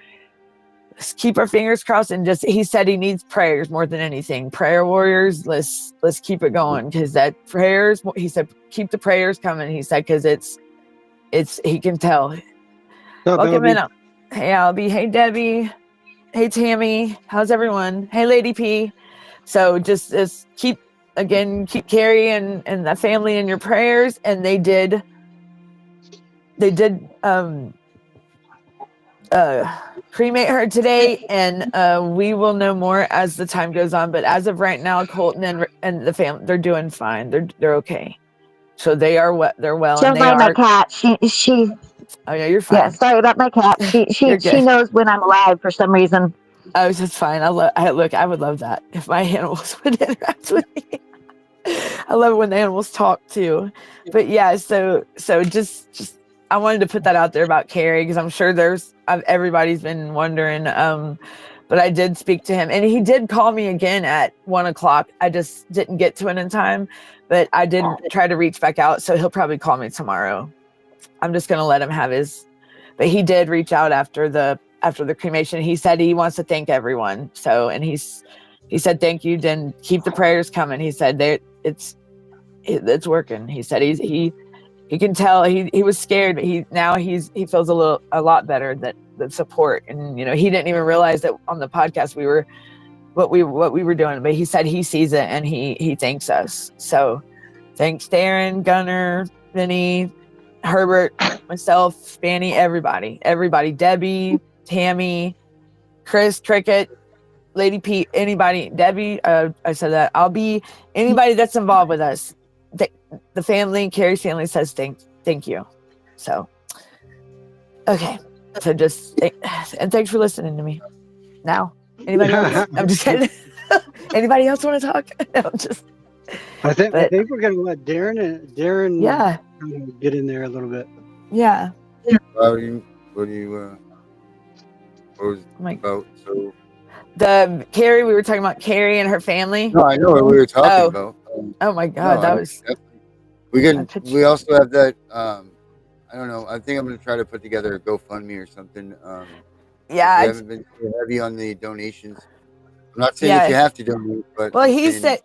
let's keep our fingers crossed, and just, he said he needs prayers more than anything. Prayer warriors, let's keep it going, because that prayers, he said, keep the prayers coming. He said, because it's he can tell. Welcome in. Hey, Albie. Hey, Debbie. Hey, Tammy. How's everyone? Hey, Lady P. So just keep Carrie and the family in your prayers. And they did cremate her today, and we will know more as the time goes on. But as of right now, Colton and the family, they're doing fine. They're okay. So they're well. Don't mind my cat. She. Oh yeah, you're fine. Yeah, sorry about my cat. She knows when I'm alive for some reason. Oh, just fine. I would love that if my animals would interact with me. I love it when the animals talk too. But yeah, so just I wanted to put that out there about Carrie, because I'm sure everybody's been wondering. But I did speak to him, and he did call me again at 1:00. I just didn't get to it in time, but I did try to reach back out. So he'll probably call me tomorrow. I'm just going to let him have his, but he did reach out after the cremation. He said he wants to thank everyone. So, and he said, thank you. Then keep the prayers coming. He said it's working. He said he can tell he was scared, but he feels a lot better, that the support. And, he didn't even realize that on the podcast what we were doing, but he said he sees it and he thanks us. So thanks, Darren, Gunner, Vinny, Herbert, myself, Spanny, everybody, Debbie, Tammy, Chris, Cricket, Lady P, anybody, Debbie, I said that. I'll be anybody that's involved with us. The family, Carrie's family says thank you. So, okay. So and thanks for listening to me. Now, anybody else? I'm just kidding. Anybody else want to talk? No, I think we're gonna let Darren yeah, get in there a little bit. Yeah. What was about? So the Carrie, we were talking about Carrie and her family. No, I know what we were talking about. Oh my God, that was. We also have that. I don't know. I think I'm going to try to put together a GoFundMe or something. Yeah, I haven't been too heavy on the donations. I'm not saying that you have to donate, but he said.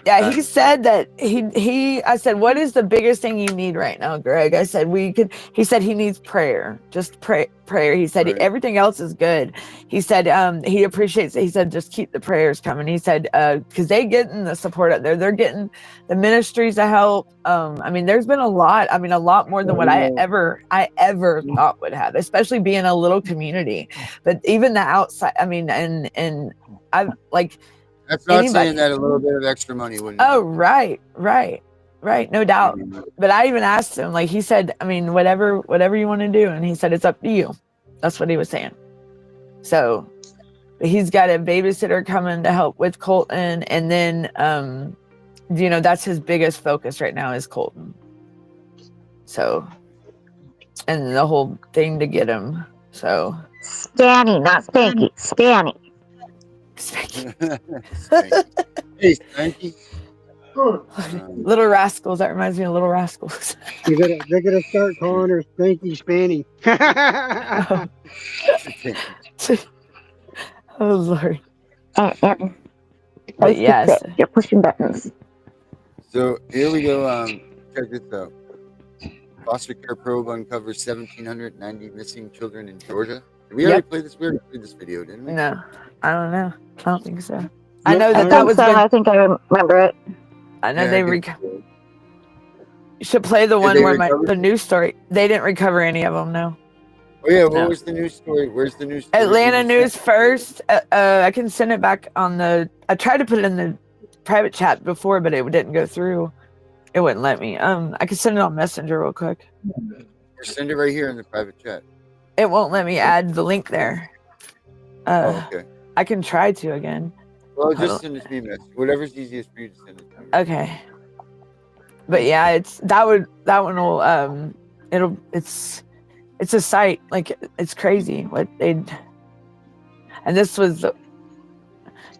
Yeah, he said that I said, what is the biggest thing you need right now, Greg? I said, he said he needs prayer, just prayer. He said everything else is good. He said, he appreciates it. He said, just keep the prayers coming. He said, cause they getting the support out there. They're getting the ministries to help. I mean, there's been a lot more than what I ever thought would have, especially being a little community, but even the outside, I mean, and I've like, that's not saying that a little bit of extra money wouldn't. Oh, right. No doubt. But I even asked him, like he said, I mean, whatever you want to do. And he said, it's up to you. That's what he was saying. So he's got a babysitter coming to help with Colton. And then, that's his biggest focus right now is Colton. So, and the whole thing to get him. So. Spanny, not Spanky. Spanny. Hey, Spanky. Little Rascals. That reminds me of Little Rascals. They're gonna start calling her Spanky Spanny. Oh Lord. But yes, you're pushing buttons. So here we go. Check this out. Foster care probe uncovers 1,790 missing children in Georgia. Did we already play this? We already played this video, didn't we? No, I don't know. I don't think so. I know that was. I think I remember it. I know you should play the one where the news story. They didn't recover any of them. No. Oh yeah, what was the news story? Where's the news story? Atlanta News First. I can send it back on the. I tried to put it in the private chat before, but it didn't go through. It wouldn't let me. I can send it on Messenger real quick. Or send it right here in the private chat. It won't let me add the link there. Okay. I can try to again. Well, Hold just on. send it to me a message. Whatever's easiest for you to send it to me. Okay. But yeah, it's that one will it's a sight. Like, it's crazy what they'd. And this was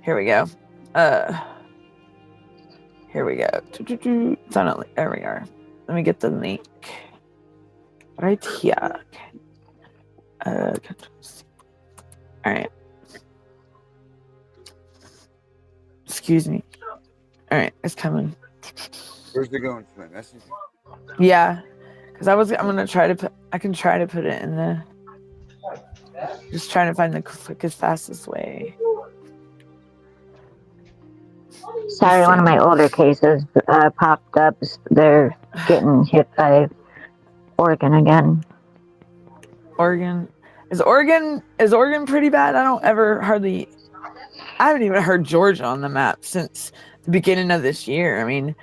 here we go. Here we go. It's on it. There we are. Let me get the link right here. All right. Excuse me. All right, it's coming. Where's it going to my message? Yeah, because I'm gonna try to put. I can try to put it in the. Just trying to find the quickest, fastest way. Sorry, one of my older cases popped up. They're getting hit by Oregon again. Oregon is Oregon pretty bad? I haven't even heard Georgia on the map since the beginning of this year. I mean,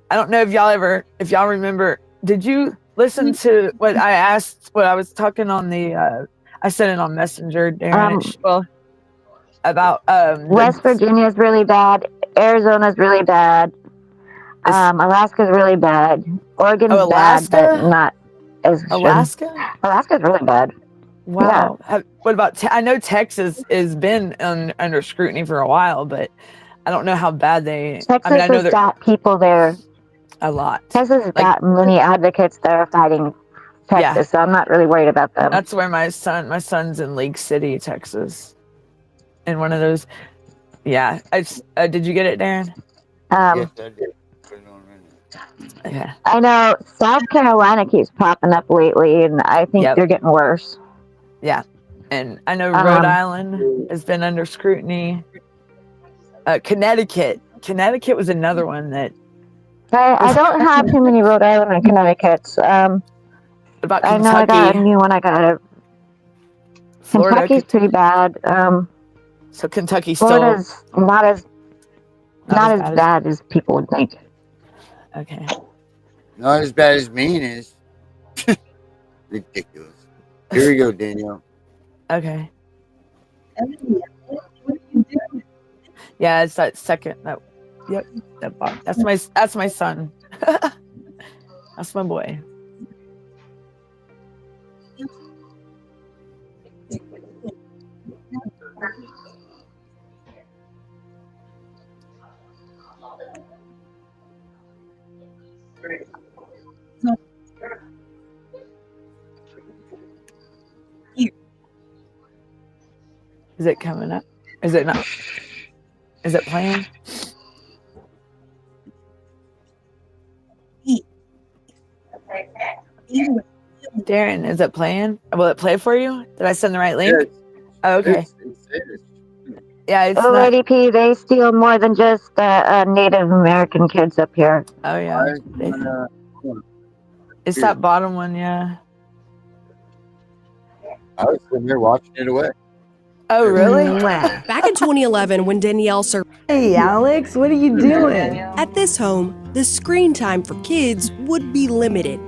I don't know if y'all remember. Did you listen to what I asked? What I was talking on the I sent it on Messenger, Darren. About West Virginia is really bad. Arizona's really bad. Alaska's really bad. Oregon's bad, but not as Alaska. Alaska's really bad. Wow. Yeah. What about? I know Texas has been under scrutiny for a while, but I don't know how bad they. Texas I know has got people there. A lot. Texas has got many advocates that are fighting Texas, so I'm not really worried about them. That's where my son's in Lake City, Texas. In one of those. Yeah. Did you get it, Darren? Yes, I did. Put it on right now. Yeah. I know South Carolina keeps popping up lately, and I think they're getting worse. Yeah. And I know Rhode Island has been under scrutiny. Connecticut was another one that. I don't have too many Rhode Island and Connecticut's. About Kentucky? I know I got a new one. I got a. Florida, Kentucky's pretty bad. So Kentucky's Florida's still not as bad as people would think. Okay. Not as bad as Maine is. Ridiculous. Here we go, Danielle. Okay. Yeah, it's that second. Yep. That's my son. That's my boy. Is it coming up? Is it not? Is it playing? Darren, is it playing? Will it play for you? Did I send the right link? Yes. Oh, okay. Yeah, it's Lady P, they steal more than just Native American kids up here. Oh yeah. It's that bottom one, yeah. I was sitting there watching it away. Oh really? Back in 2011, when Danielle served. Hey Alex, what are you doing? At this home, the screen time for kids would be limited.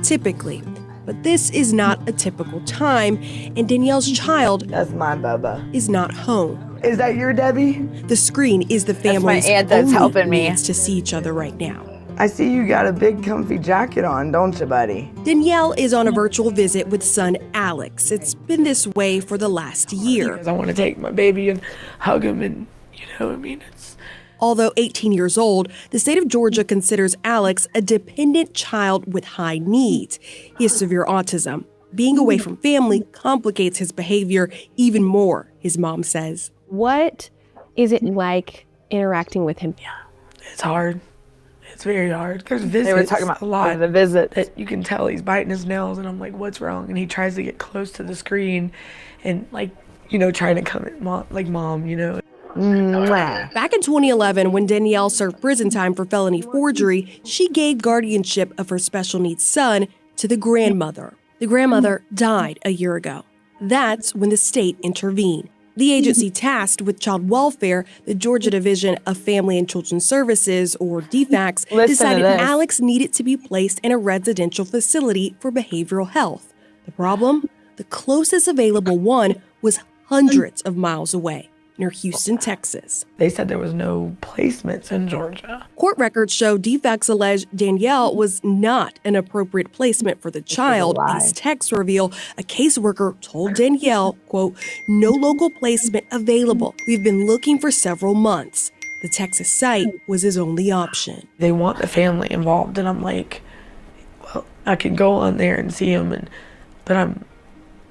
Typically. But this is not a typical time, and Danielle's child That's my Bubba. is not home. Is that your Debbie? The screen is the family's aunt that's only helping me. means to see each other right now. I see you got a big comfy jacket on, don't you, buddy? Danielle is on a virtual visit with son Alex. It's been this way for the last year. Because I want to take my baby and hug him and, it's... Although 18 years old, the state of Georgia considers Alex a dependent child with high needs. He has severe autism. Being away from family complicates his behavior even more, his mom says. What is it like interacting with him? Yeah, it's hard. It's very hard. There's visits. They were talking about a lot. The visit that you can tell he's biting his nails, and I'm like, what's wrong? And he tries to get close to the screen, and trying to come at mom. Back in 2011, when Danielle served prison time for felony forgery, she gave guardianship of her special needs son to the grandmother. The grandmother died a year ago. That's when the state intervened. The agency tasked with child welfare, the Georgia Division of Family and Children's Services, or DFACS, decided Alex needed to be placed in a residential facility for behavioral health. The problem? The closest available one was hundreds of miles away. near Houston, Texas. They said there was no placements in Georgia. Court records show defects allege Danielle was not an appropriate placement for the child. These texts reveal a caseworker told Danielle, quote, "No local placement available. We've been looking for several months." The Texas site was his only option. They want the family involved, and I'm like, well, I can go on there and see them, but I'm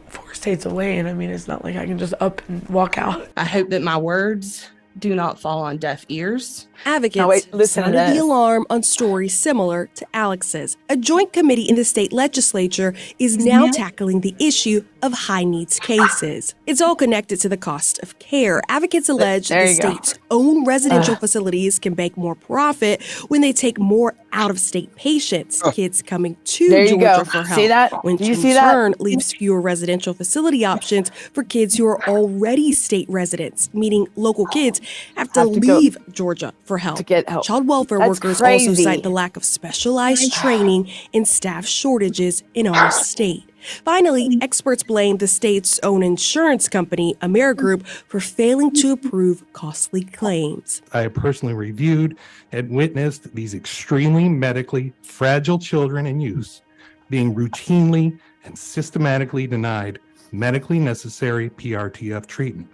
4 states away, and I mean, it's not like I can just up and walk out. I hope that my words do not fall on deaf ears. Advocates sounded the alarm on stories similar to Alex's. A joint committee in the state legislature is now tackling the issue of high needs cases. It's all connected to the cost of care. Advocates allege the state's own residential facilities can make more profit when they take more out-of-state patients, kids coming to Georgia for help. See that? Which in turn leaves fewer residential facility options for kids who are already state residents, meaning local kids have to leave Georgia for help. To get help. Child welfare workers also cite the lack of specialized training and staff shortages in our state. Finally, experts blame the state's own insurance company, AmeriGroup, for failing to approve costly claims. I have personally reviewed and witnessed these extremely medically fragile children and youth being routinely and systematically denied medically necessary PRTF treatment.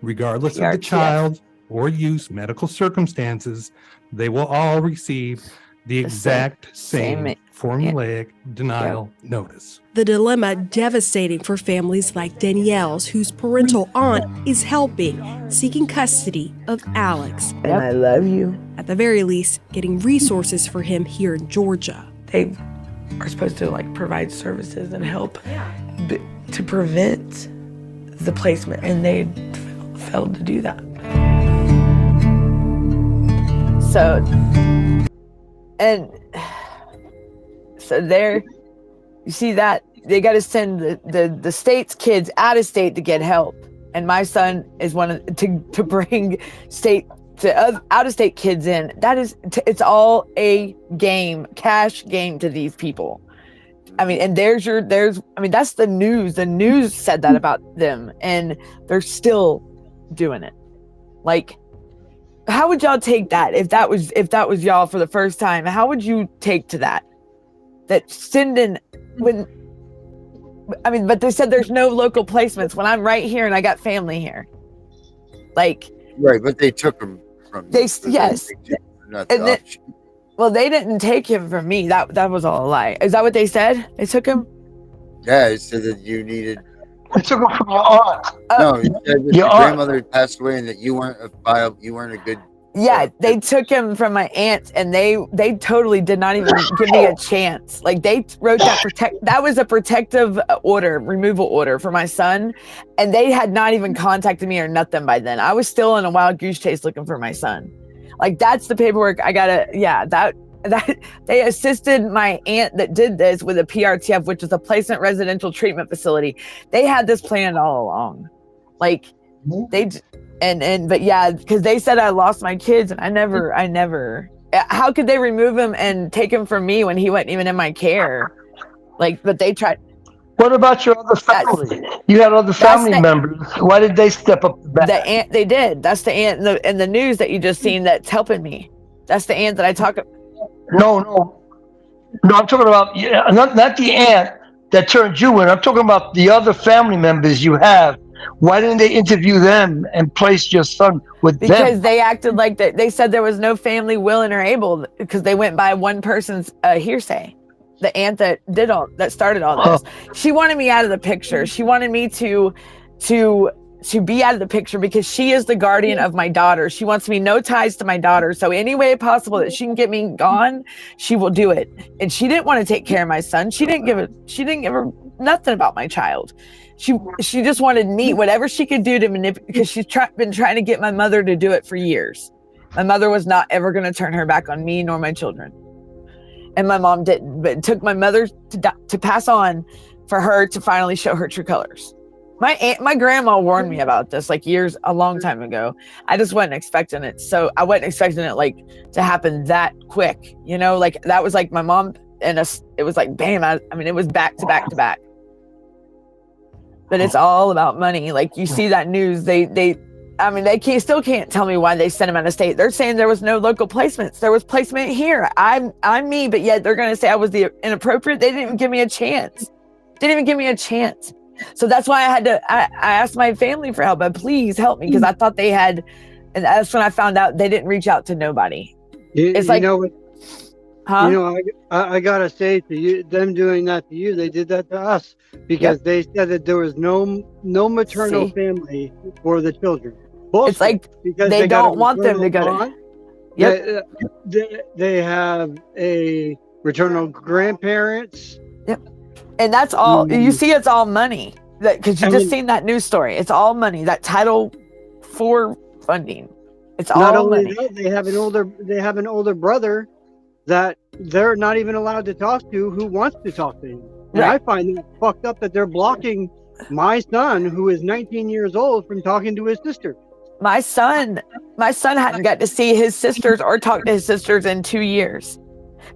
Regardless of the child or youth's medical circumstances, they will all receive the exact same formulaic denial notice. The dilemma devastating for families like Danielle's, whose parental aunt is helping, seeking custody of Alex. And I love you. At the very least, getting resources for him here in Georgia. They are supposed to like provide services and help to prevent the placement, and they failed to do that. So there, you see that they got to send the state's kids out of state to get help, and my son is to bring out of state kids in. That is, it's all a game, cash game to these people. I mean, and that's the news. The news said that about them, and they're still doing it. Like, how would y'all take that if that was y'all for the first time? How would you take to that? That sending but they said there's no local placements when I'm right here and I got family here. Like, right, but they took him from they didn't take him from me. That was all a lie. Is that what they said? They took him? Yeah, it said that you needed. They took him from your aunt. No, it said that your grandmother had passed away and that you weren't a good. Yeah, they took him from my aunt, and they totally did not even give me a chance. Like, they wrote that was a protective order, removal order for my son, and they had not even contacted me or nothing by then. I was still on a wild goose chase looking for my son. Like, that's the paperwork I gotta. Yeah, that they assisted my aunt that did this with a PRTF, which is a placement residential treatment facility. They had this planned all along. Like, but yeah, because they said I lost my kids, and I never. How could they remove him and take him from me when he wasn't even in my care? Like, but they tried. What about your other family? You had other family members. Why did they step up the back? The aunt, they did. That's the aunt in the news that you just seen that's helping me. That's the aunt that I talk about. No, I'm talking about not the aunt that turned you in. I'm talking about the other family members you have. Why didn't they interview them and place your son with them? Because they acted like that. They said there was no family willing or able, because they went by one person's hearsay. The aunt that started all this. She wanted me out of the picture. She wanted me to be out of the picture because she is the guardian of my daughter. She wants me no ties to my daughter. So any way possible that she can get me gone, she will do it. And she didn't want to take care of my son. She didn't give her nothing about my child. She just wanted me, whatever she could do to manipulate, because she's been trying to get my mother to do it for years. My mother was not ever going to turn her back on me nor my children. And my mom didn't, but it took my mother to pass on for her to finally show her true colors. My grandma warned me about this a long time ago. I just wasn't expecting it. So I wasn't expecting it to happen that quick, that was like my mom and us. It was like, bam. It was back to back to back. But it's all about money. Like, you see that news, they I mean, they still can't tell me why they sent him out of state. They're saying there was no local placements. There was placement here. I'm me, but yet they're going to say I was the inappropriate. They didn't even give me a chance. So that's why I asked my family for help, but please help me, because I thought they had, and that's when I found out they didn't reach out to nobody. It's like, I gotta say to you, them doing that to you, they did that to us, because they said that there was no maternal family for the children. Bullshit, it's like because they don't want them to go to. They have a maternal grandparents. Yep. And that's all you see. It's all money, because you just seen that news story. It's all money. That Title IV funding. It's all not only money. that, they have an older brother that they're not even allowed to talk to, who wants to talk to him. And I find that fucked up that they're blocking my son, who is 19 years old, from talking to his sister. My son hadn't got to see his sisters or talk to his sisters in 2 years.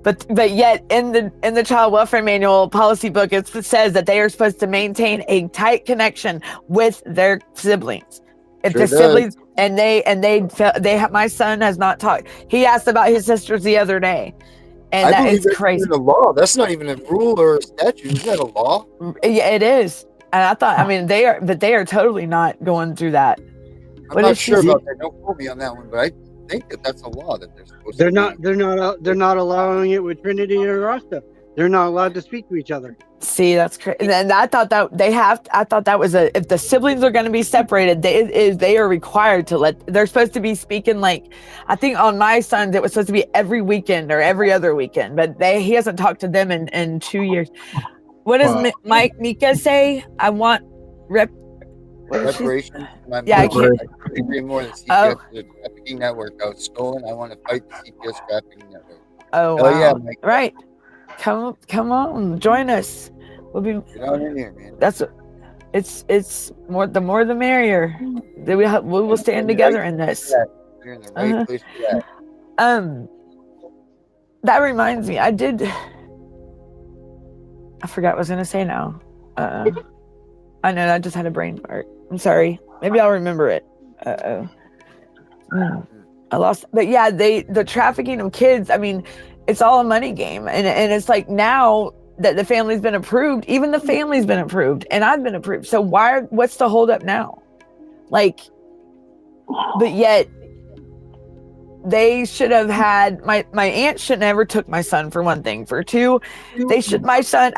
But yet in the child welfare manual policy book, it says that they are supposed to maintain a tight connection with their siblings. If the siblings my son has not talked. He asked about his sisters the other day, and I believe it's crazy. Even a law. That's not even a rule or a statute. Is that a law? Yeah, it is. And I thought, I mean, they are totally not going through that. I'm not sure about that. Don't quote me on that one, but I think that's a law that they're supposed to. They're not allowing it with Trinity or Rasta. They're not allowed to speak to each other. See, that's crazy. And I thought that that was if the siblings are going to be separated, they are required to they're supposed to be speaking, like, I think on my sons, it was supposed to be every weekend or every other weekend, but he hasn't talked to them in 2 years. What does Mika say? I want reparations. Yeah, I can't agree more than CPS the trafficking network. I was stolen. I want to fight the CPS trafficking network. Oh, wow. Yeah, Mike. Right. Come on, join us. We'll be. Get on in here, man. It's more the merrier. We will stand together in this. You're in the right place for that. That reminds me, I forgot what I was gonna say now. I know, I just had a brain fart. I'm sorry. Maybe I'll remember it. I lost. But yeah, the trafficking of kids, I mean, it's all a money game. And it's like, now that the family's been approved, even the family's been approved, and I've been approved. So what's the holdup now? Like, but yet they should have had, my aunt should never took my son, for one thing. For two, my son,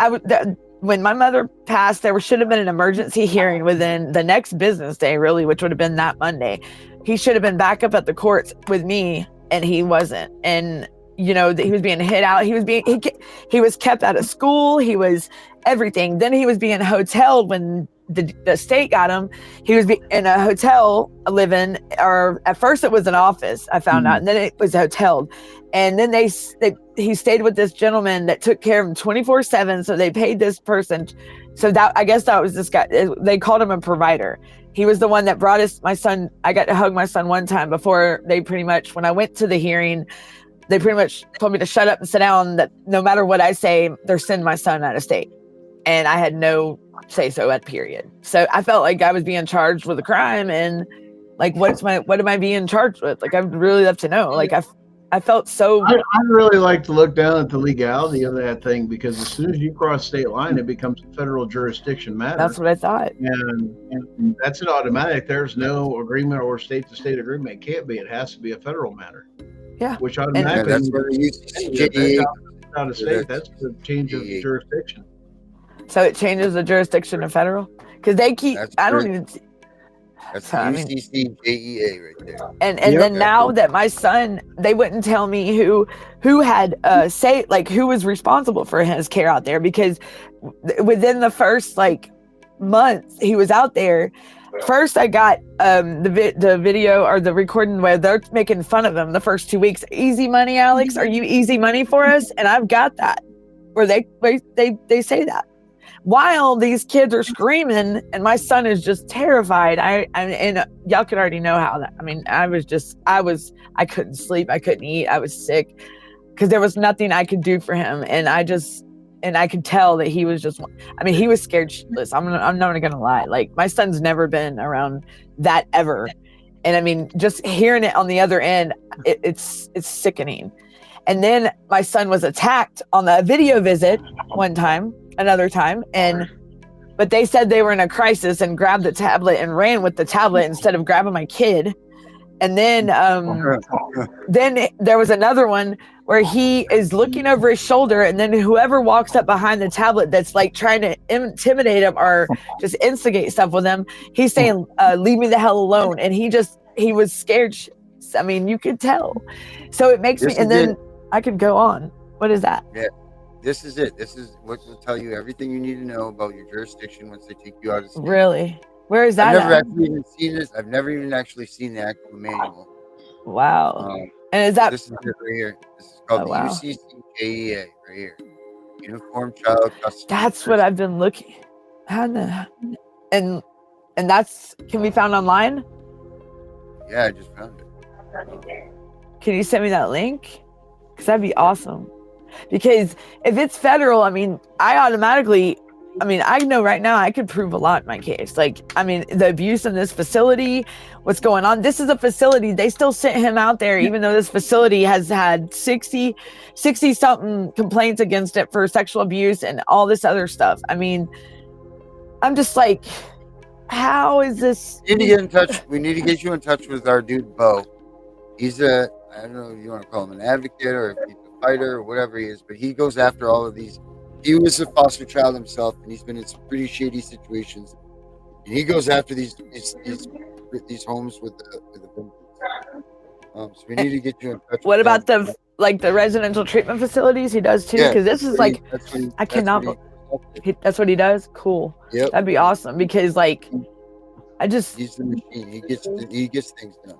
when my mother passed, there should have been an emergency hearing within the next business day, really, which would have been that Monday. He should have been back up at the courts with me, and he wasn't. And he was being hit out. He was kept out of school. He was everything. Then he was being hoteled when the state got him. He was in a hotel living, or at first it was an office, I found out, and then it was hoteled. And then he stayed with this gentleman that took care of him 24/7. So they paid this person. So I guess that was this guy. They called him a provider. He was the one that brought my son. I got to hug my son one time before when I went to the hearing, they pretty much told me to shut up and sit down, that no matter what I say, they're sending my son out of state. And I had no say so at period. So I felt like I was being charged with a crime, and like, what am I being charged with? Like, I'd really love to know. Like, I felt so. I'd really like to look down at the legality of that thing, because as soon as you cross state line, it becomes a federal jurisdiction matter. That's what I thought. And that's an automatic. There's no agreement or state-to-state agreement. It can't be. It has to be a federal matter. Yeah. Which automatically, that's where you out of state. That's the change of jurisdiction. So it changes the jurisdiction to federal, because they keep. I don't even. That's UCCJEA right there. And then now that my son, they wouldn't tell me who had who was responsible for his care out there, because within the first month he was out there. First, I got the video or the recording where they're making fun of him the first 2 weeks. Easy money, Alex. Are you easy money for us? And I've got that, where they say that, while these kids are screaming, and my son is just terrified. And y'all could already know how that. I mean, I couldn't sleep. I couldn't eat. I was sick because there was nothing I could do for him, and I could tell that he was he was scared shitless. I'm not gonna lie. Like, my son's never been around that ever. And I mean, just hearing it on the other end, it's sickening. And then my son was attacked on the video visit one time, another time, but they said they were in a crisis and grabbed the tablet and ran with the tablet instead of grabbing my kid. And then there was another one where he is looking over his shoulder, and then whoever walks up behind the tablet that's like trying to intimidate him or just instigate stuff with him, he's saying, leave me the hell alone. And he was scared. I mean, you could tell. So it makes me, and then I could go on. What is that? Yeah, this is it. This is what will tell you everything you need to know about your jurisdiction once they take you out of state. Really? Where is that? I've never actually even seen this. I've never even actually seen the actual manual. Wow. And is that? This is it right here. This is called the UCCJEA right here. Uniform Child Custody. That's what I've been looking. And that's can be found online. Yeah, I just found it. Can you send me that link? Because that'd be awesome. Because if it's federal, I mean, I know right now I could prove a lot in my case. Like, I mean, the abuse in this facility, what's going on. This is a facility. They still sent him out there, even though this facility has had 60 something complaints against it for sexual abuse and all this other stuff. I mean, I'm just like, how is this? We need to get in touch. We need to get you in touch with our dude, Bo. He's I don't know if you want to call him an advocate or if he's a fighter or whatever he is, but he goes after all of these. He was a foster child himself, and he's been in some pretty shady situations. And he goes after these homes with the victims. So we need to get you in touch. What about the residential treatment facilities? He does too, because this is like I cannot. That's what he does. Cool. Yep. That'd be awesome because he's the machine. He gets things done.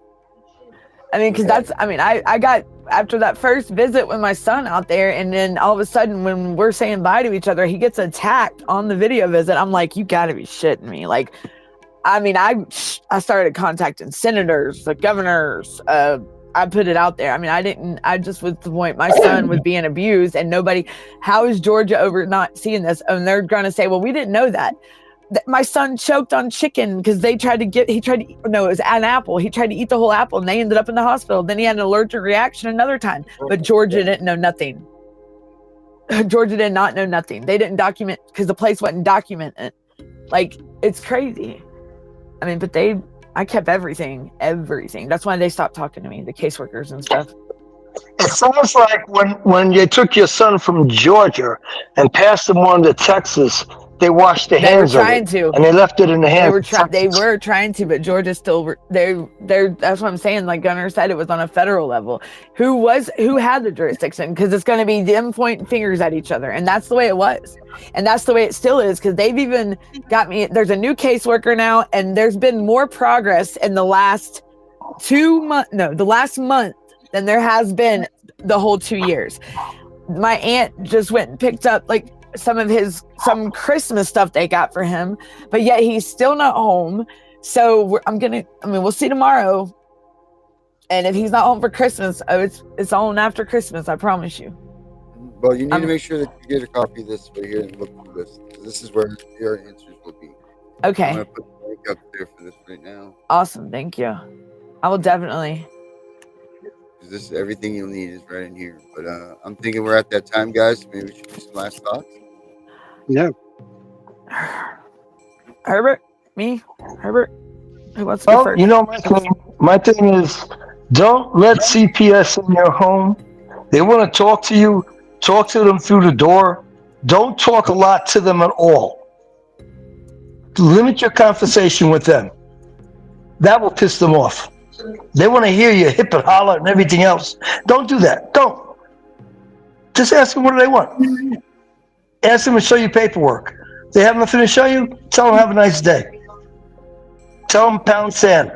I mean, because I got after that first visit with my son out there, and then all of a sudden when we're saying bye to each other, he gets attacked on the video visit. I'm like, you gotta be shitting me. Like, I mean, I started contacting senators, the governors. I put it out there. I mean, I just was the point. My son was being abused, and nobody. How is Georgia over not seeing this? And they're gonna say, well, we didn't know that. My son choked on chicken because it was an apple. He tried to eat the whole apple and they ended up in the hospital. Then he had an allergic reaction another time, but Georgia didn't know nothing. Georgia did not know nothing. They didn't document because the place wasn't documented. Like, it's crazy. I mean, but I kept everything. That's why they stopped talking to me, the caseworkers and stuff. It sounds like when you took your son from Georgia and passed him on to Texas, they washed their hands of it, and they left it in the hands. They were trying to, but Georgia still. They're. That's what I'm saying. Like Gunnar said, it was on a federal level. Who had the jurisdiction? Because it's going to be them pointing fingers at each other, and that's the way it was, and that's the way it still is. Because they've even got me. There's a new caseworker now, and there's been more progress in the last 2 months. No, the last month than there has been the whole 2 years. My aunt just went and picked up some Christmas stuff they got for him, but yet he's still not home. So we'll see tomorrow. And if he's not home for Christmas, it's on after Christmas, I promise you. Well, you need to make sure that you get a copy of this right here and look through this. This is where your answers will be. Okay. I'm going to put the link up there for this right now. Awesome. Thank you. I will definitely. This is everything you'll need is right in here. But I'm thinking we're at that time, guys. Maybe we should do some last thoughts. Yeah. Herbert? Who wants to go first? You know, my thing is, don't let CPS in your home. They want to talk to you. Talk to them through the door. Don't talk a lot to them at all. Limit your conversation with them. That will piss them off. They want to hear you hip and holler and everything else. Don't do that. Don't. Just ask them what do they want. Ask them to show you paperwork. They have nothing to show you, tell them have a nice day. Tell them pound sand.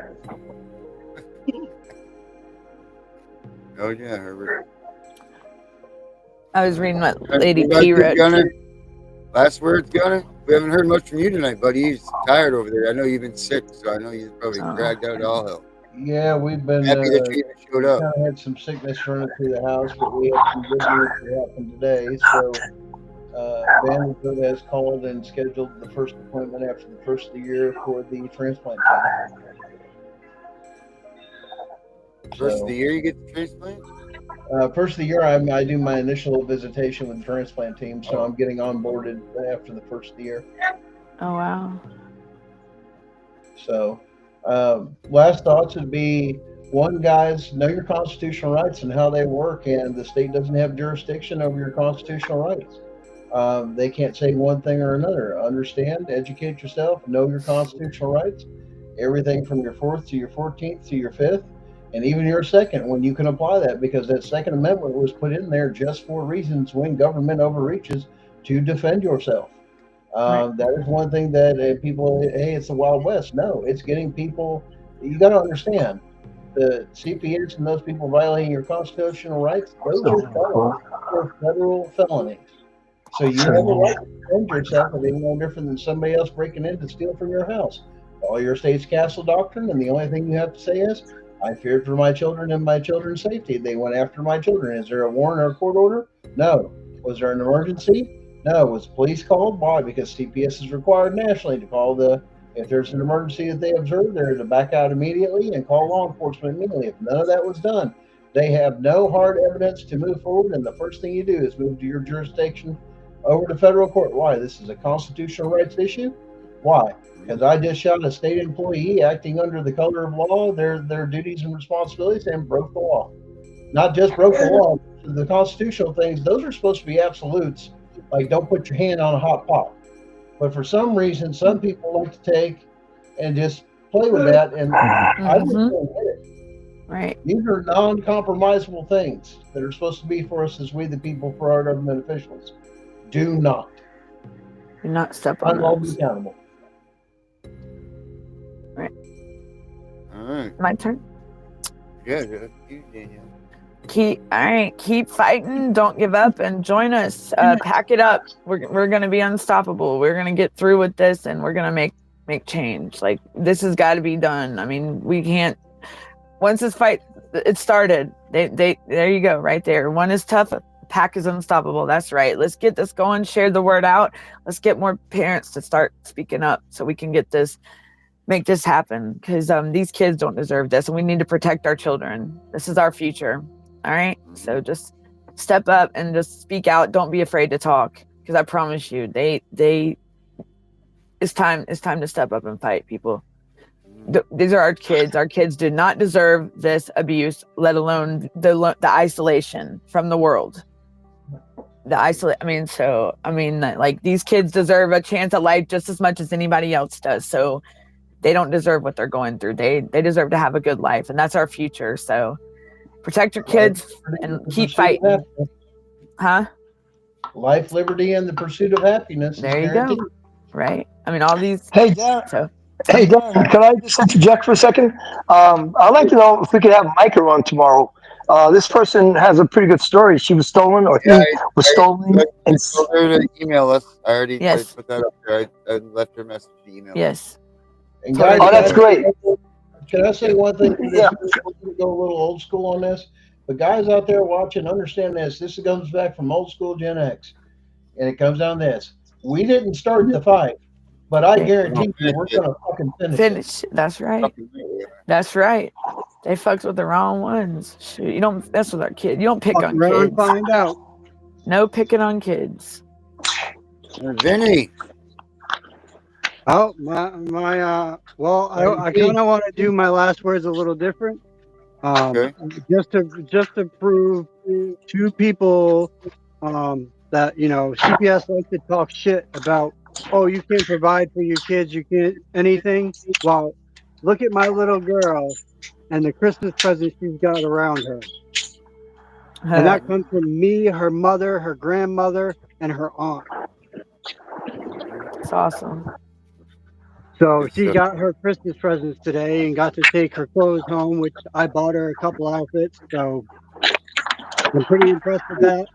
Oh, yeah, Herbert. I was reading what Lady P wrote. Last words, Gunner? We haven't heard much from you tonight, buddy. He's tired over there. I know you've been sick, so I know you've probably dragged out all hell. Yeah, we've been happy that you even showed up. Kind of had some sickness running through the house, but we had some good news that happened today. So Vanderbilt has called and scheduled the first appointment after the first of the year for the transplant center. First of So the year you get the transplant? first of the year, I do my initial visitation with the transplant team, so I'm getting onboarded after the first of the year. Oh wow. So, last thoughts would be one, guys, know your constitutional rights and how they work, and the state doesn't have jurisdiction over your constitutional rights. They can't say one thing or another. Understand, educate yourself, know your constitutional rights, everything from your fourth to your 14th to your fifth, and even your second when you can apply that, because that Second Amendment was put in there just for reasons when government overreaches to defend yourself. That is one thing that people, hey, it's the Wild West. No, it's getting people. You got to understand the CPS and those people violating your constitutional rights. Those are felonies. They're federal felonies. So you have a right to defend yourself, and it's no different than somebody else breaking in to steal from your house. Follow your state's castle doctrine, and the only thing you have to say is, "I feared for my children and my children's safety. They went after my children." Is there a warrant or a court order? No. Was there an emergency? No. Was police called? Why? Because CPS is required nationally to call if there's an emergency that they observe, they're to back out immediately and call law enforcement immediately. If none of that was done, they have no hard evidence to move forward, and the first thing you do is move to your jurisdiction over to federal court. Why? This is a constitutional rights issue. Why? Because I just shot a state employee acting under the color of law, their duties and responsibilities, and broke the law. Not just broke the law, the constitutional things, those are supposed to be absolutes, like don't put your hand on a hot pot. But for some reason, some people like to take and just play with that, and I just don't get it. Right. These are non-compromisable things that are supposed to be for us as we the people, for our government officials. Do not. Do not step on I'll be those. accountable. Right. All right. My turn. Yeah, that's you, Danielle. Keep fighting, don't give up, and join us. Pack it up. We're gonna be unstoppable. We're gonna get through with this, and we're gonna make change. Like, this has got to be done. I mean, we can't, once this fight it started, they there you go, right there. One is tough, pack is unstoppable. That's right. Let's get this going, share the word out. Let's get more parents to start speaking up so we can make this happen, because these kids don't deserve this, and we need to protect our children. This is our future. All right, so just step up and just speak out. Don't be afraid to talk, because I promise you, it's time to step up and fight, people. These are our kids. Our kids do not deserve this abuse, let alone the isolation from the world. Like, these kids deserve a chance at life just as much as anybody else does. So they don't deserve what they're going through. They deserve to have a good life, and that's our future. So protect your kids and keep fighting. Huh? Life, liberty, and the pursuit of happiness. There you go. Right. I mean, all these. Hey, Darren. Hey, Darren, can I just interject for a second? I'd like to know if we could have Micah on tomorrow. This person has a pretty good story. She was stolen, or he was stolen. I told her to email us. I already I Yes. put that up there. I left her a message to email. Yes. And guys, Oh, that's great. Can I say one thing? Yeah. We're going to go a little old school on this. But guys out there watching, understand this. This comes back from old school Gen X. And it comes down to this. We didn't start the fight, but I guarantee you we're going to fucking finish it. That's right. That's right. They fucked with the wrong ones. Shoot, you don't mess with our kids. You don't pick on kids. Find out. No picking on kids. Vinny. Oh, well, I kind of want to do my last words a little different. Okay. Just to prove to people that, CPS likes to talk shit about, oh, you can't provide for your kids, you can't anything. Well, look at my little girl and the Christmas present she's got around her. And that comes from me, her mother, her grandmother, and her aunt. It's awesome. So she got her Christmas presents today and got to take her clothes home, which I bought her a couple outfits. So I'm pretty impressed with that.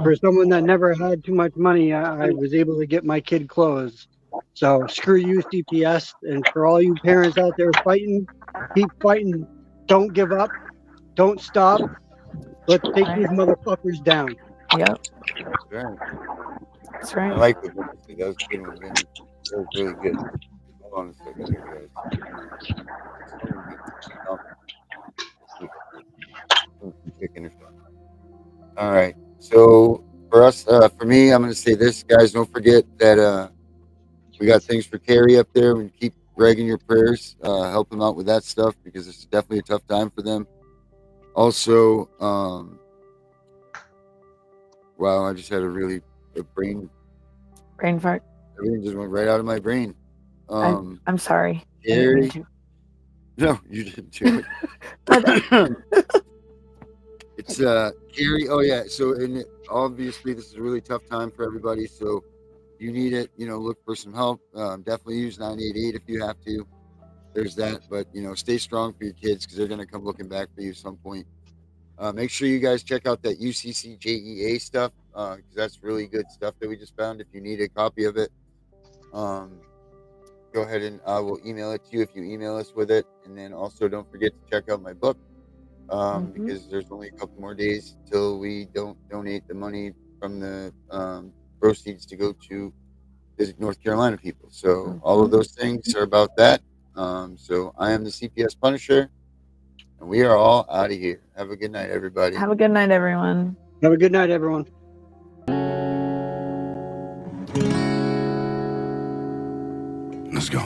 For someone that never had too much money, I was able to get my kid clothes. So screw you, CPS. And for all you parents out there fighting, keep fighting. Don't give up. Don't stop. Let's take these motherfuckers down. Yep. That's right. That's right. I like the book. That was good one, Vinny. That was really good. Hold on a second here, guys. All right. So for us, for me, I'm going to say this, guys. Don't forget that we got things for Carrie up there. And keep Greg in your prayers. Help him out with that stuff because it's definitely a tough time for them. Also, wow, I just had a brain fart. Everything just went right out of my brain. I'm sorry. Carrie. No, you didn't do it. It's Carrie. Oh yeah. So obviously this is a really tough time for everybody. So you need it. Look for some help. Definitely use 988 if you have to. There's that. But stay strong for your kids because they're gonna come looking back for you at some point. Make sure you guys check out that UCCJEA stuff because that's really good stuff that we just found. If you need a copy of it, go ahead and I will email it to you if you email us with it. And then also don't forget to check out my book because there's only a couple more days till we don't donate the money from the proceeds to go to visit North Carolina people. So all of those things are about that. So I am the CPS Punisher. And we are all out of here. Have a good night, everybody. Have a good night, everyone. Have a good night, everyone. Let's go.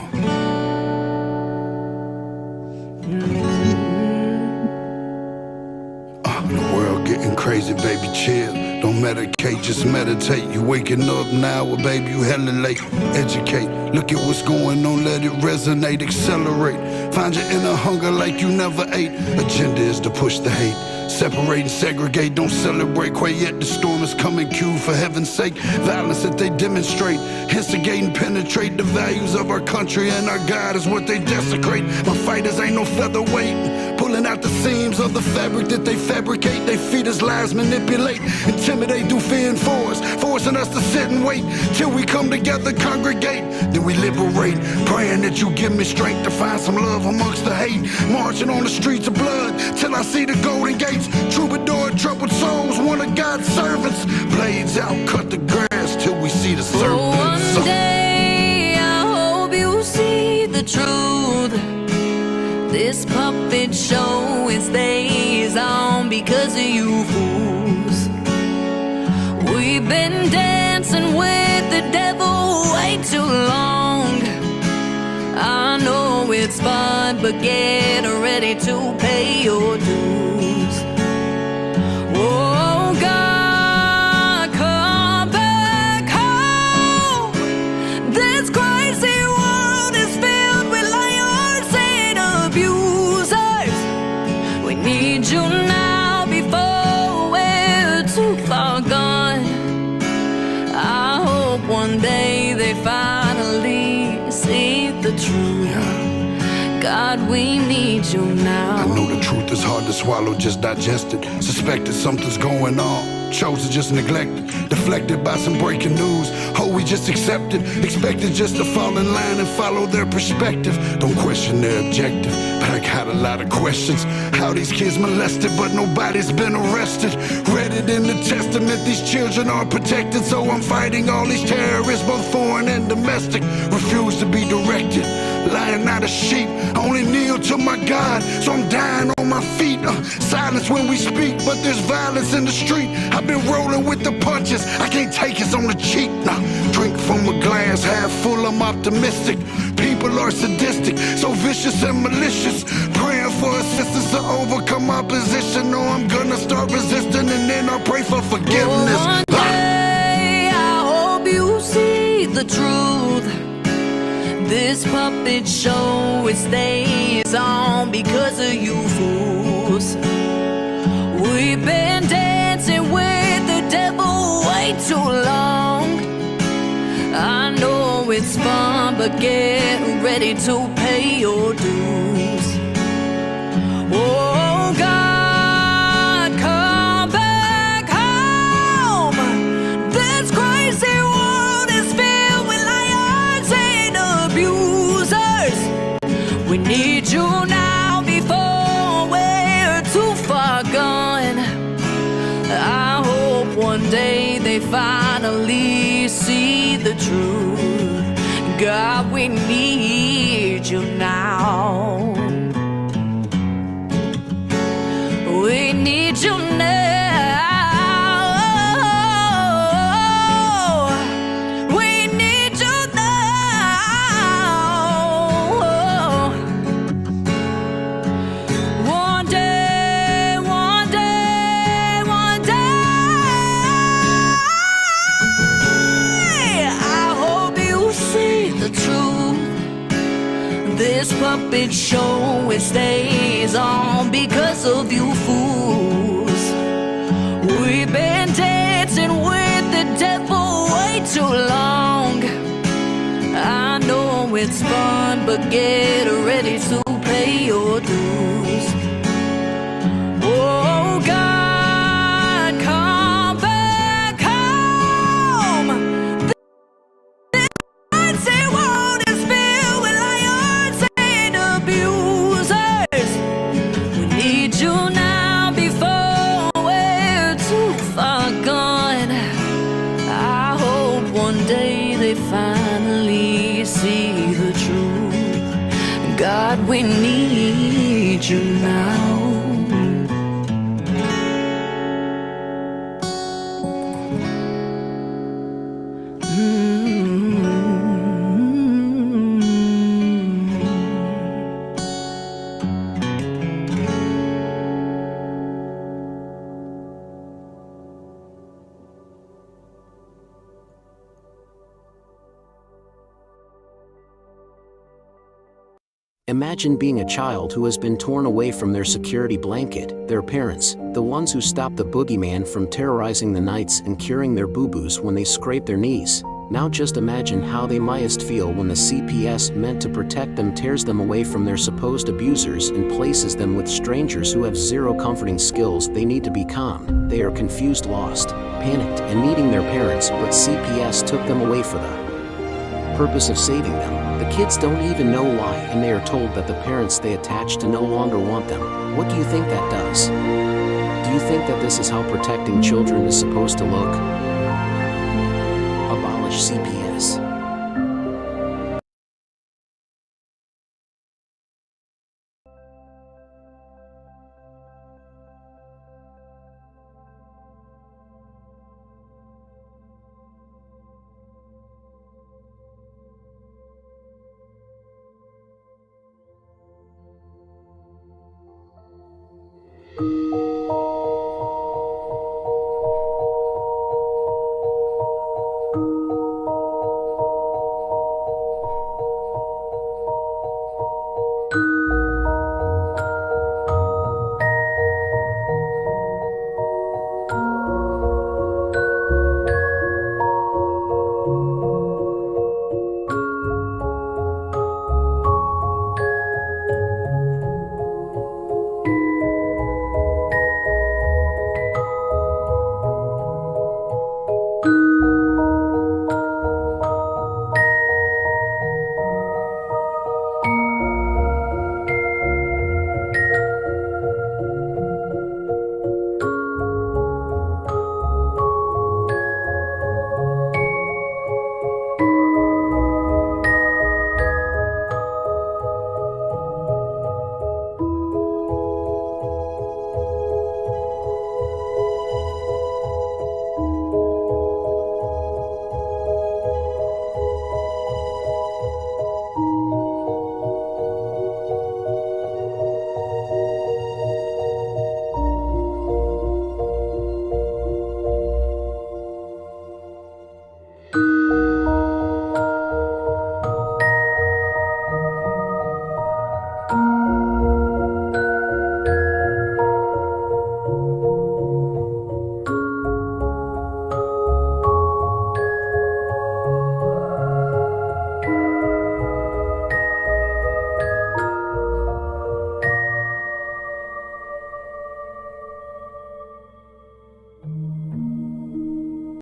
The world getting crazy, baby, chill. Don't medicate, just meditate. You waking up now, well, baby, you hella late. Educate, look at what's going on, let it resonate, accelerate. Find your inner hunger like you never ate. Agenda is to push the hate. Separate and segregate, don't celebrate quite yet. The storm is coming, cue for heaven's sake. Violence that they demonstrate, instigate and penetrate the values of our country and our God is what they desecrate. My fighters ain't no featherweight, pulling out the seams of the fabric that they fabricate. They feed us lies, manipulate, intimidate through fear and force, forcing us to sit and wait till we come together, congregate, then we liberate. Praying that you give me strength to find some love amongst the hate. Marching on the streets of blood till I see the golden gates. Troubadour, troubled souls, one of God's servants. Blades out, cut the grass till we see the serpents. One day I hope you see the truth. This puppet show, it stays on because of you fools. We've been dancing with the devil way too long. I know it's fun, but get ready to pay your dues. Oh God, come back home. This crazy world is filled with liars and abusers. We need you now before we're too far gone. I hope one day they finally see the truth. God, we need you now. I know the truth is hard to swallow, just digest it. Suspected something's going on, chose to just neglect it. Deflected by some breaking news, oh, we just accept it. Expected just to fall in line and follow their perspective. Don't question their objective, but I got a lot of questions. How these kids molested, but nobody's been arrested. Read it in the testament, these children are protected. So I'm fighting all these terrorists, both foreign and domestic. Refuse to be directed, lying not a sheep. I only kneel to my God, so I'm dying on my feet. Silence when we speak, but there's violence in the street. I've been rolling with the punches, I can't take it on the cheap. Drink from a glass half full, I'm optimistic. People are sadistic, so vicious and malicious. Praying for assistance to overcome opposition. No, I'm gonna start resisting and then I'll pray for forgiveness. One day I hope you see the truth. This puppet show, it stays on because of you fools. We've been dancing with the devil way too long. I know it's fun, but get ready to pay your dues. Oh God, come back home. This crazy world is filled with liars and abusers. We need you now before we're too far gone. I hope one day they finally see the truth. God, we need you now. We need you now. puppet show, it stays on because of you fools. We've been dancing with the devil way too long. I know it's fun, but get ready to pay your dues. Oh God, come back home. This mighty world is filled with liars and abusers. We need you now before we're too far gone. I hope one day they finally see the truth. God, we need you now. Imagine being a child who has been torn away from their security blanket, their parents, the ones who stopped the boogeyman from terrorizing the nights and curing their boo-boos when they scrape their knees. Now just imagine how they must feel when the CPS meant to protect them tears them away from their supposed abusers and places them with strangers who have zero comforting skills. They need to be calm. They are confused, lost, panicked, and needing their parents, but CPS took them away for the purpose of saving them. The kids don't even know why, and they are told that the parents they attach to no longer want them. What do you think that does? Do you think that this is how protecting children is supposed to look? Abolish CPS.